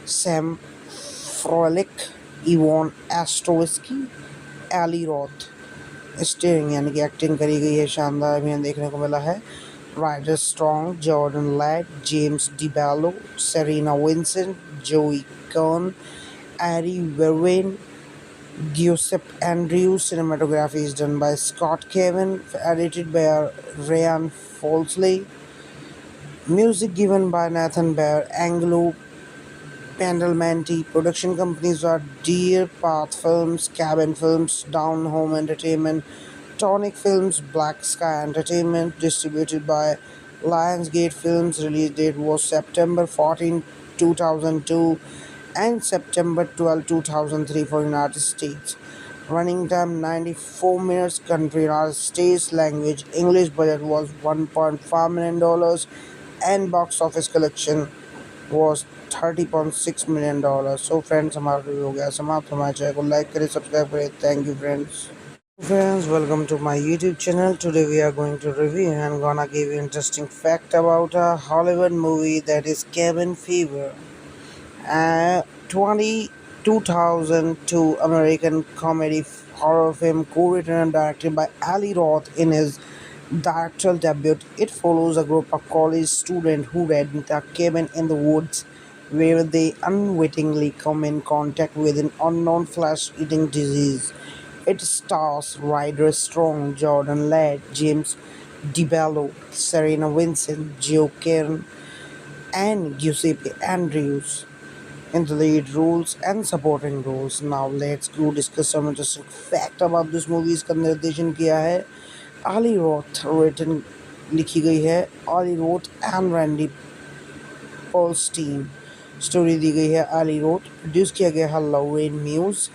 Sam Froelich, Yvonne Astrowski, Ali Roth. Steering यानी कि एक्टिंग करी गई है शानदार भी देखने को मिला है Rider Strong, Jordan Ladd, James DeBello, Serena Vincent, Joey Kern, eri Verveen, Giuseppe Andrews. Cinematography is done by Scott Cavan, edited by Ryan Folsley. Music given by Nathan Bear, Anglo Pandalmanti. Production companies are Deer Path Films, Cabin Films, Down Home Entertainment, Tonic Films, Black Sky Entertainment. Distributed by Lionsgate Films. Release date was September 14, 2002 and September 12, 2003 for United States. Running time 94 minutes. Country United States. Language English. Budget was $1.5 million and box office collection was $30.6 million. So friends, हमारा review हो गया समाप्त. हमारे channel को like करें, subscribe करें. Thank you friends. Friends, welcome to my YouTube channel. Today we are going to review and gonna give you interesting fact about a Hollywood movie that is Cabin Fever. 2002 American comedy horror film co-written and directed by Ali Roth in his directorial debut. It follows a group of college students who rent a cabin in the woods where they unwittingly come in contact with an unknown flesh-eating disease. It stars Ryder Strong, Jordan Ladd, James DeBello, Serena Vincent, Joe Kern, and Giuseppe Andrews in the lead roles and supporting roles. Now let's go discuss some interesting fact about this movie. इसका निर्देशन किया है Ali Roth, written लिखी गई है Ali Roth and Randy Polstein. Story दी गई है Ali Roth, प्रोड्यूस किया गया है Lauren Muse,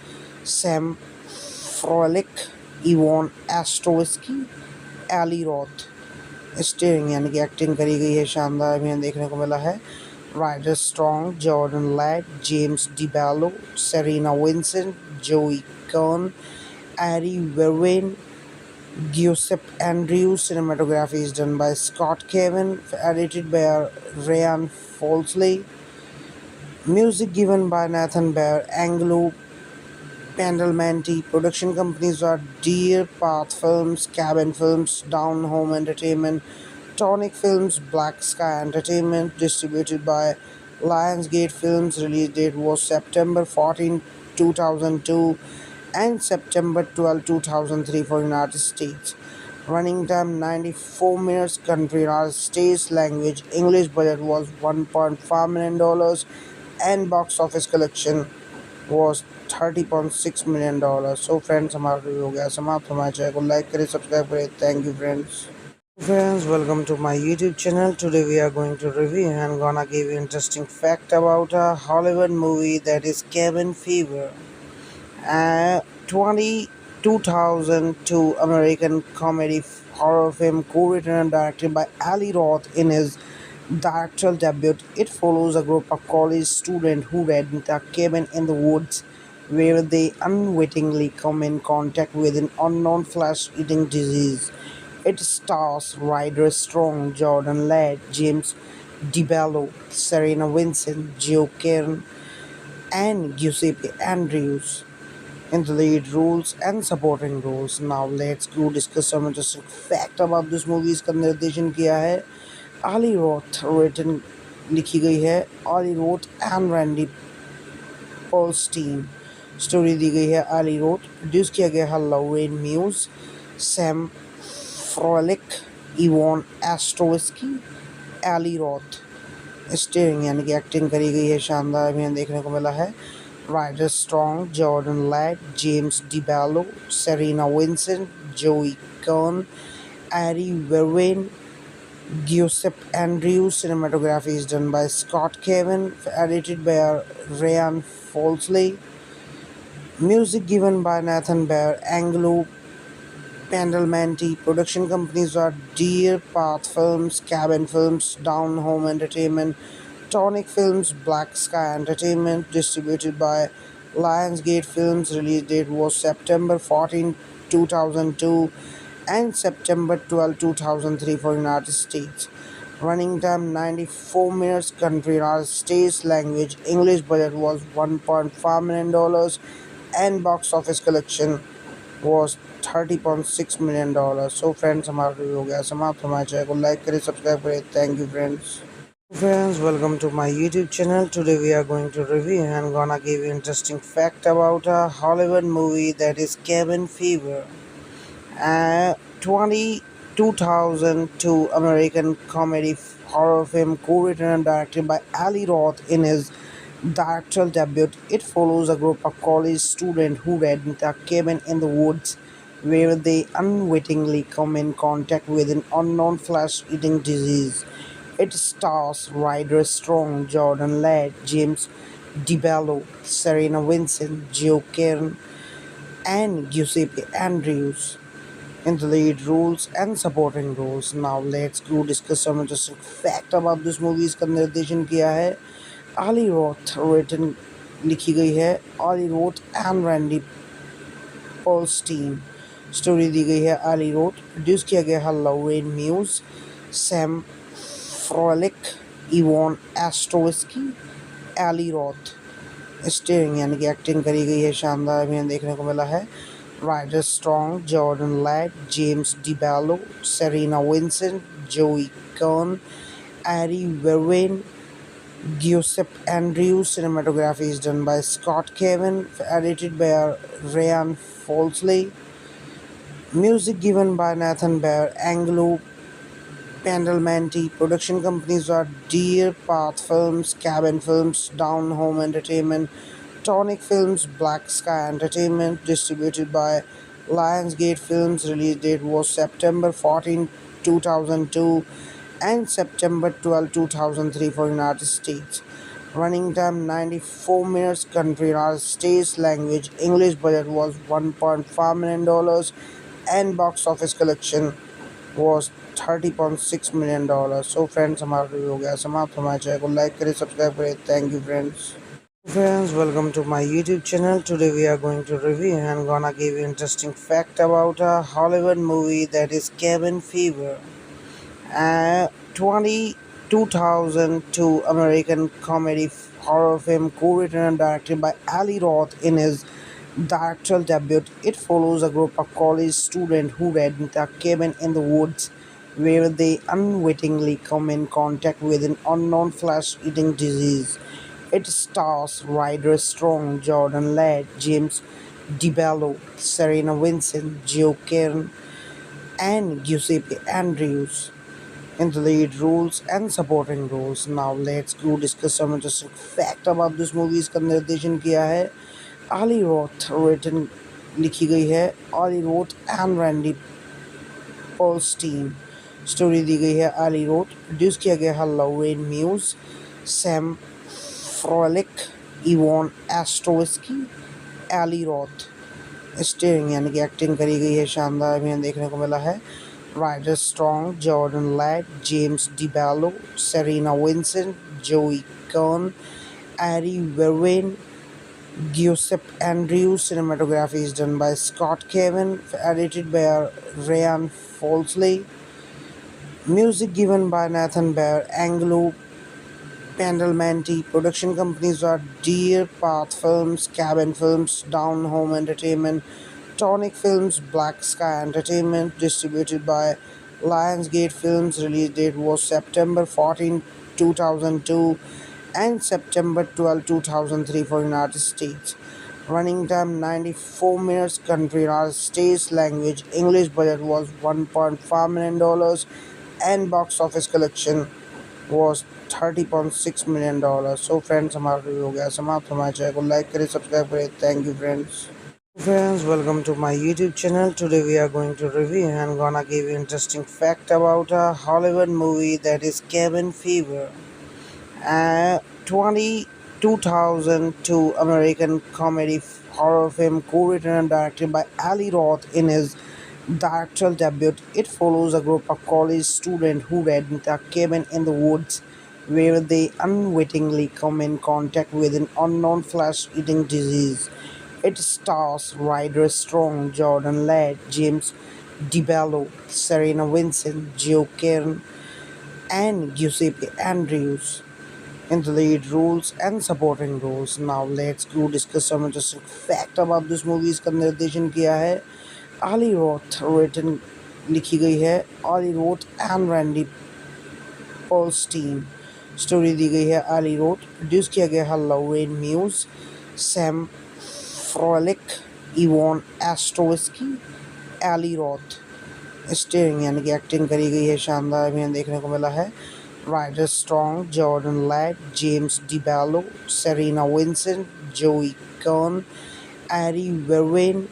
Sam Froelich, Yvonne Astrowski, Ali Roth. Steering यानी कि एक्टिंग करी गई है शानदार भी देखने को मिला है Rider Strong, Jordan Ladd, James DeBello, Serena Vincent, Joey Kern, eri Verveen, Giuseppe Andrews. Cinematography is done by Scott Cavan, edited by Ryan Folsley. Music given by Nathan Bear, Anglo Pendelmanti. Production companies are Deer Path Films, Cabin Films, Down Home Entertainment, Tonic Films, Black Sky Entertainment. Distributed by Lionsgate Films. Release date was September 14, 2002 and September 12, 2003 for United States. Running time 94 minutes. Country United States. Language English. Budget was $1.5 million and box office collection was $30.6 million. So friends हमारा review हो गया समाप्त. हमारे channel को like करें, subscribe करें. Thank you friends. Friends, welcome to my YouTube channel. Today we are going to review and gonna give you interesting fact about a Hollywood movie that is Cabin Fever. 2002 American comedy horror film co-written and directed by Ali Roth in his directorial debut. It follows a group of college students who rent a cabin in the woods where they unwittingly come in contact with an unknown flesh-eating disease. It stars Ryder Strong, Jordan Ladd, James DeBello, Serena Vincent, Joe Kern, and Giuseppe Andrews in the lead roles and supporting roles. Now let's go discuss some interesting fact about this movie. इसका निर्देशन किया है Ali Roth, written लिखी गई है Ali Roth and Randy Pearlstein. Story दी गई है Ali Roth. प्रोड्यूस किया गया है Lorraine Muse, Sam Froelich, Yvonne Astrowski, Ali Roth. Steering यानी कि एक्टिंग करी गई है शानदार अभिनय देखने को मिला है. Rider Strong, Jordan Ladd, James DeBello, Serena Vincent, Joey Kern, eri Verveen, Giuseppe Andrews. Cinematography is done by Scott Cavan, edited by Ryan Folsley. Music given by Nathan Bear, Angelo Pendelmanti. Production companies are Deer Path Films, Cabin Films, Down Home Entertainment, Tonic Films, Black Sky Entertainment. Distributed by Lionsgate Films. Release date was September 14, 2002 and September 12, 2003 for United States. Running time 94 minutes. Country United States. Language English. Budget was $1.5 million and box office collection was $30.6 million. So friends हमारा review हो गया समाप्त. हमारे channel को like करें, subscribe करें. Thank you friends. Friends, welcome to my YouTube channel. Today we are going to review and gonna give you interesting fact about a Hollywood movie that is Cabin Fever. 2002 American comedy horror film co-written and directed by Ali Roth in his directorial debut. It follows a group of college students who rent a cabin in the woods where they unwittingly come in contact with an unknown flesh-eating disease. It stars Ryder Strong, Jordan Ladd, James DeBello, Serena Vincent, Joe Kern, and Giuseppe Andrews in the lead roles and supporting roles. Now let's go discuss some interesting fact about this movie. इसका निर्देशन किया है Ali Roth, written लिखी गई है Ali Roth and Randy Pearlstein. Story दी गई है Ali Roth. प्रोड्यूस किया गया है Lorraine Muse, Sam Froelich, Yvonne Astrowski, Ali Roth. Steering यानी कि एक्टिंग करी गई है शानदार अभिनय देखने को मिला है. Ryder Strong, Jordan Ladd, James DeBello, Serena Vincent, Joey Kern, Ari Vervain, Giuseppe Andrews. Cinematography is done by Scott Cavan, edited by Ryan Folsley. Music given by Nathan Bear, Angelo Pendelmanti. Production companies are Deer Path Films, Cabin Films, Down Home Entertainment, Tonic Films, Black Sky Entertainment. Distributed by Lionsgate Films. Release date was September 14, 2002 and September 12, 2003 for United States. Running time 94 minutes. Country United States. Language English. Budget was $1.5 million and box office collection was $30.6 million. So friends हमारा review हो गया समाप्त. हमारे channel को like करें, subscribe करें. Thank you friends. Friends, welcome to my YouTube channel. Today we are going to review and gonna give you interesting fact about a Hollywood movie that is Cabin Fever. 2002 American comedy horror film co-written and directed by Ali Roth in his directorial debut. It follows a group of college students who rent a cabin in the woods where they unwittingly come in contact with an unknown flesh-eating disease. It stars Ryder Strong, Jordan Ladd, James DeBello, Serena Vincent, Joe Kern, and Giuseppe Andrews in the lead roles and supporting roles. Now let's go discuss some interesting fact about this movie. इसका निर्देशन किया है Eli Roth, written लिखी गई है Eli Roth and Randy पोल्स्टीन, story दी गई है आली रोथ, प्रोड्यूस किया गया है Lauren muse, Sam Froelich, Ivan एस्ट्रोविस्की, Eli Roth. Starring यानी कि एक्टिंग करी गई है शानदार अभिनय देखने को मिला है Rider Strong, Jordan Ladd, James DeBello, Serena Vincent, Joey Kern, eri Verveen, Giuseppe Andrews. Cinematography is done by Scott Cavan, edited by Ryan Folsley. Music given by Nathan Bear, Anglo Badalamenti. Production companies are Deer Path Films, Cabin Films, Down Home Entertainment, Tonic Films, Black Sky Entertainment. Distributed by Lionsgate Films. Release date was September 14, 2002 and September 12, 2003 for United States. Running time 94 minutes. Country United States. Language English. Budget was $1.5 million and box office collection was $30.6 million. So friends, हमारा review हो गया समाप्त. हमारे channel को like करें, subscribe करें. Thank you friends. Friends, welcome to my YouTube channel. Today we are going to review and gonna give you interesting fact about a Hollywood movie that is Cabin Fever. 2002 American comedy horror film co-written and directed by Ali Roth in his directorial debut. It follows a group of college students who rent a cabin in the woods where they unwittingly come in contact with an unknown flesh-eating disease. It stars Ryder Strong, Jordan Ladd, James DeBello, Serena Vincent, Joe Kern, and Giuseppe Andrews in the lead roles and supporting roles. Now let's go discuss some interesting fact about this movie. इसका निर्देशन किया है Eli Roth, written लिखी गई है Eli Roth and Randy पोल्स्टीन, story दी गई है आली रोथ, प्रोड्यूस किया गया है Lauren muse, Sam Froelich, Ivan एस्ट्रोविस्की, Eli Roth. Starring यानी कि एक्टिंग करी गई है शानदार अभिनय देखने को मिला है Ryder Strong, Jordan Ladd, James DeBello, Serena Vincent, Joey Kern, Ari Verwin,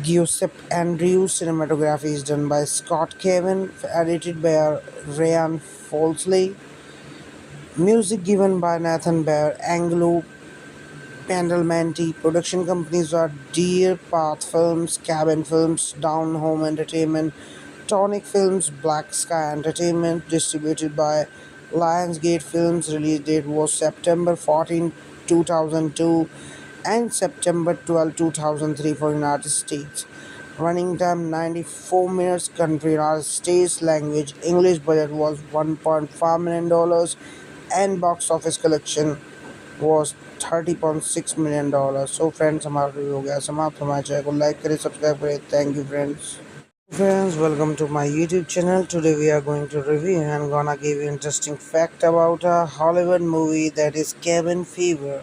Giuseppe Andrews. Cinematography is done by Scott Cavan, edited by Ryan Folsley. Music given by Nathan Bear, Anglo Badalamenti. Production companies are Deer Path Films, Cabin Films, Down Home Entertainment, Tonic Films, Black Sky Entertainment. Distributed by Lionsgate Films. Release date was September 14, 2002 and September 12, 2003 for United States. Running time 94 minutes. Country United States. Language English. Budget was $1.5 million and box office collection was $30.6 million. So friends, हमारा review हो गया समाप्त. हमारे channel को like करें, subscribe करें. Thank you friends. Friends, welcome to my YouTube channel. Today we are going to review and gonna give you interesting fact about a Hollywood movie that is Cabin Fever.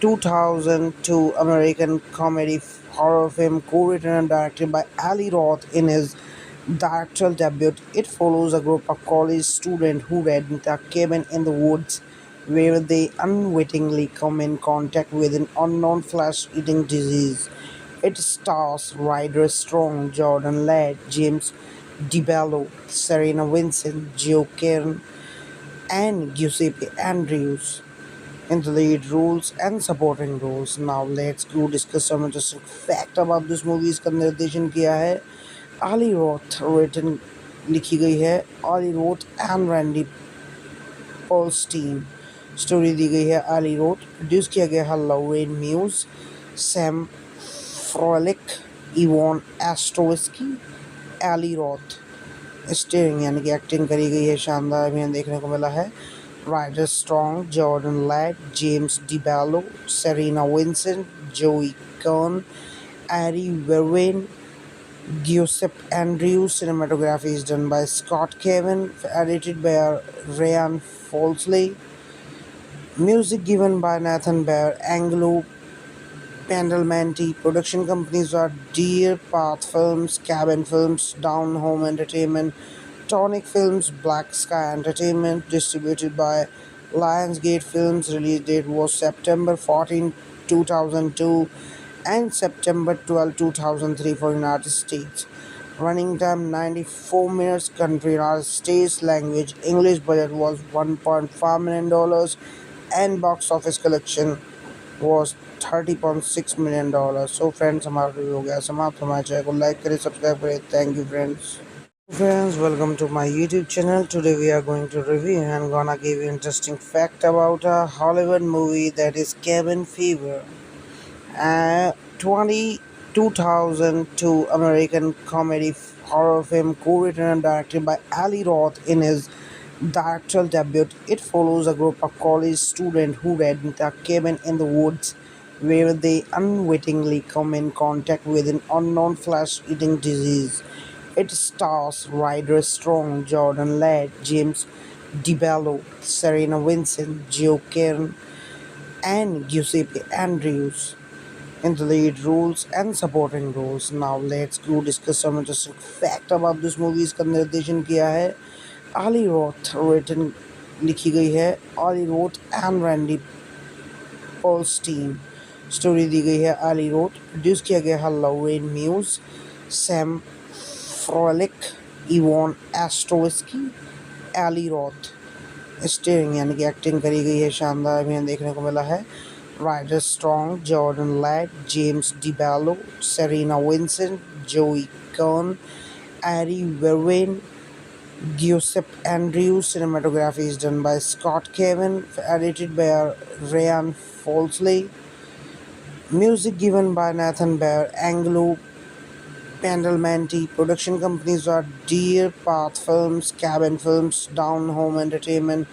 2002 American comedy horror film co-written and directed by Ali Roth in his directorial debut. It follows a group of college students who rent a cabin in the woods where they unwittingly come in contact with an unknown flesh-eating disease. It stars Ryder Strong, Jordan Ladd, James DeBello, Serena Vincent, Joe Kern, and Giuseppe Andrews in the lead roles and supporting roles. Now let's go discuss some interesting fact about this movie. इसका निर्देशन किया है Eli Roth, written लिखी गई है Eli Roth and Randy पोल्स्टीन, story दी गई है आली रोथ, प्रोड्यूस किया गया है Lauren muse, Sam Froelich, Ivan एस्ट्रोविस्की, Eli Roth. Starring यानी कि एक्टिंग करी गई है शानदार अभिनय देखने को मिला है Ryder Strong, Jordan Ladd, James DeBello, Serena Vincent, Joey Kern, Ari Verwin, Giuseppe Andrews. Cinematography is done by Scott Kevin, edited by Ryan Folsley. Music given by Nathan Bear, Anglo Pandalmanti. Production companies are Deer Path Films, Cabin Films, Down Home Entertainment, Tonic Films, Black Sky Entertainment. Distributed by Lionsgate Films. Release date was September 14, 2002 and September 12, 2003 for United States. Running time 94 minutes. Country United States. Language English. Budget was $1.5 million and box office collection was $30.6 million. So friends, हमारा review हो गया समाप्त. हमारे channel को like करें, subscribe करें. Thank you friends. Friends, welcome to my YouTube channel. Today we are going to review and gonna give you interesting fact about a Hollywood movie that is Cabin Fever. 2002 American comedy horror film co-written and directed by Ali Roth in his directorial debut. It follows a group of college students who rent a cabin in the woods where they unwittingly come in contact with an unknown flesh-eating disease. It stars Ryder Strong, Jordan Ladd, James DeBello, Serena Vincent, Joe Kern, and Giuseppe Andrews in the lead roles and supporting roles. Now let's go discuss some interesting fact about this movie. इसका निर्देशन किया है Ali Roth, written लिखी गई है Ali Roth and Randy Polstein. Story दी गई है Ali Roth. प्रोड्यूस किया गया है Lorraine Muse, Sam Froelich, Yvonne Astrowski, Ali Roth. Steering यानी कि एक्टिंग करी गई है शानदार भी देखने को मिला है. Ryder Strong, Jordan Ladd, James DeBello, Serena Vincent, Joey Kern, Ari Verwin, Giuseppe Andrews. Cinematography is done by Scott Kevin, edited by Ryan Folsley. Music given by Nathan Bear, Anglo Pandalmanti. Production companies are Deer Path Films, Cabin Films, Down Home Entertainment,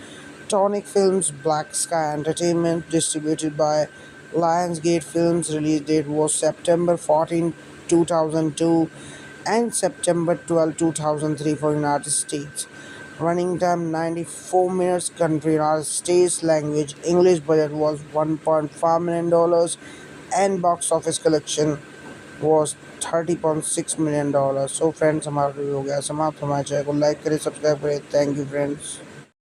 Tonic Films, Black Sky Entertainment. Distributed by Lionsgate Films. Release date was September 14, 2002 and September 12, 2003 for United States. Running time 94 minutes. Country United States. Language English. Budget was $1.5 million and box office collection was $30.6 million. So friends, हमारा review हो गया समाप्त. हमारे channel को like करें, subscribe करें. Thank you friends.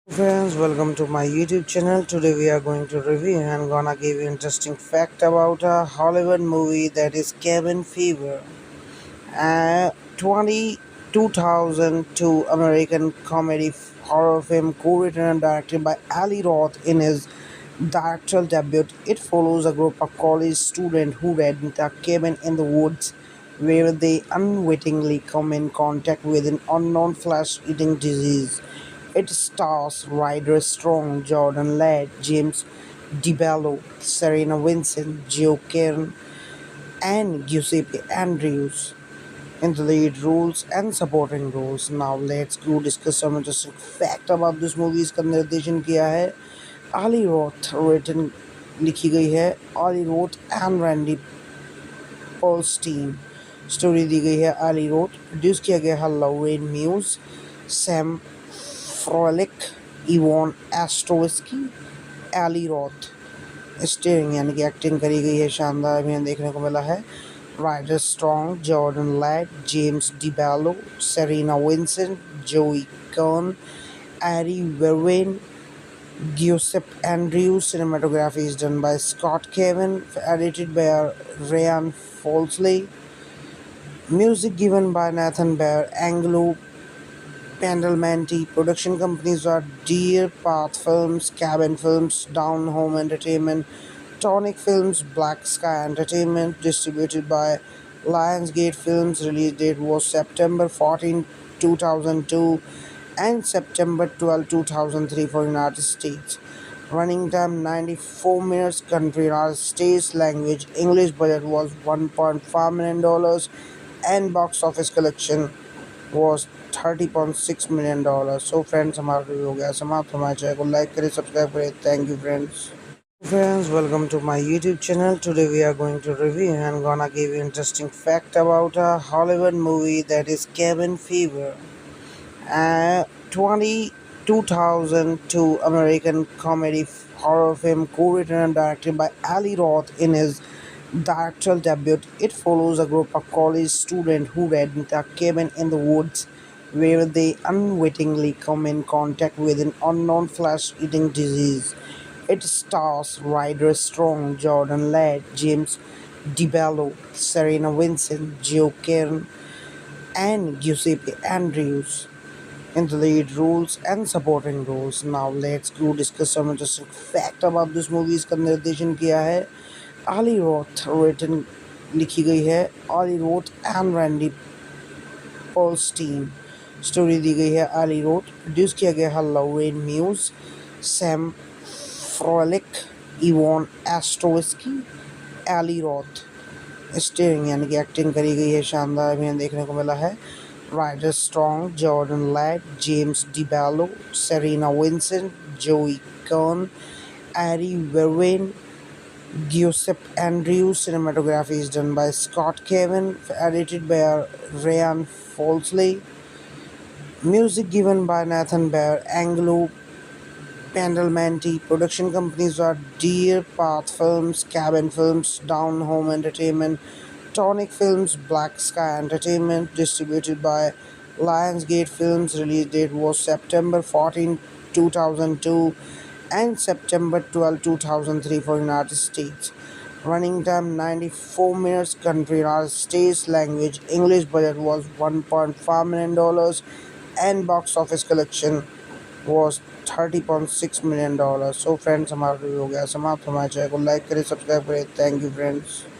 Friends, welcome to my YouTube channel. Today we are going to review and gonna give you interesting fact about a Hollywood movie that is Cabin Fever. 2002 American comedy horror film co-written and directed by Ali Roth in his directorial debut. It follows a group of college students who rent a cabin in the woods where they unwittingly come in contact with an unknown flesh-eating disease. It stars Ryder Strong, Jordan Ladd, James DeBello, Serena Vincent, Joe Kern, and Giuseppe Andrews in the lead roles and supporting roles. Now let's go discuss some interesting fact about this movie. इसका निर्देशन किया है Ali Roth, written लिखी गई है Ali Roth and Randy Polstein. Story दी गई है Ali Roth. प्रोड्यूस किया गया है Lorraine Muse, Sam Froelich, Yvonne Astrowski, Ali Roth. Steering यानी कि एक्टिंग करी गई है शानदार भी देखने को मिला है. Ryder Strong, Jordan Ladd, James DeBello, Serena Vincent, Joey Kern, Ari Verwin, Giuseppe Andrews. Cinematography is done by Scott Kevin, edited by Ryan Folsley. Music given by Nathan Bear, Anglo Pandalmanti. Production companies are Deer Path Films, Cabin Films, Down Home Entertainment, Tonic Films, Black Sky Entertainment. Distributed by Lionsgate Films. Release date was September 14, 2002 and September 12, 2003 for United States. Running time 94 minutes. Country United States. Language English. Budget was $1.5 million and box office collection was $30.6 million. So friends, हमारा review हो गया समाप्त. हमारे channel को like करें, subscribe करें. Thank you friends. Friends, welcome to my YouTube channel. Today we are going to review and gonna give you interesting fact about a Hollywood movie that is Cabin Fever. Uh, 20, 2002 American comedy horror film co-written and directed by Ali Roth in his directorial debut. It follows a group of college students who rent a cabin in the woods where they unwittingly come in contact with an unknown flesh-eating disease. It stars Ryder Strong, Jordan Ladd, James DeBello, Serena Vincent, Joe Kern, and Giuseppe Andrews in the lead roles and supporting roles. Now let's go discuss some interesting fact about this movie. इसका निर्देशन किया है Ali Roth, written लिखी गई है Ali Roth and Randy Polstein. Story दी गई है Ali Roth. प्रोड्यूस किया गया है Lauren Muse, Sam Froelich, Yvonne Astrowski, Ali Roth. Steering यानी कि एक्टिंग करी गई है शानदार भी देखने को मिला है Rider Strong, Jordan Ladd, James DeBello, Serena Vincent, Joey Kern, eri Verveen, Giuseppe Andrews. Cinematography is done by Scott Cavan, edited by Ryan Folsley. Music given by Nathan Bear, Angelo Badalamenti. Production companies are Deer Path Films, Cabin Films, Down Home Entertainment, Tonic Films, Black Sky Entertainment. Distributed by Lionsgate Films. Release date was September 14, 2002 and September 12, 2003 for United States. Running time 94 minutes. Country United States. Language English. Budget was $1.5 million and box office collection was $30.6 million. So friends, हमारा review हो गया समाप्त. हमारे channel को like करें, subscribe करें. Thank you friends.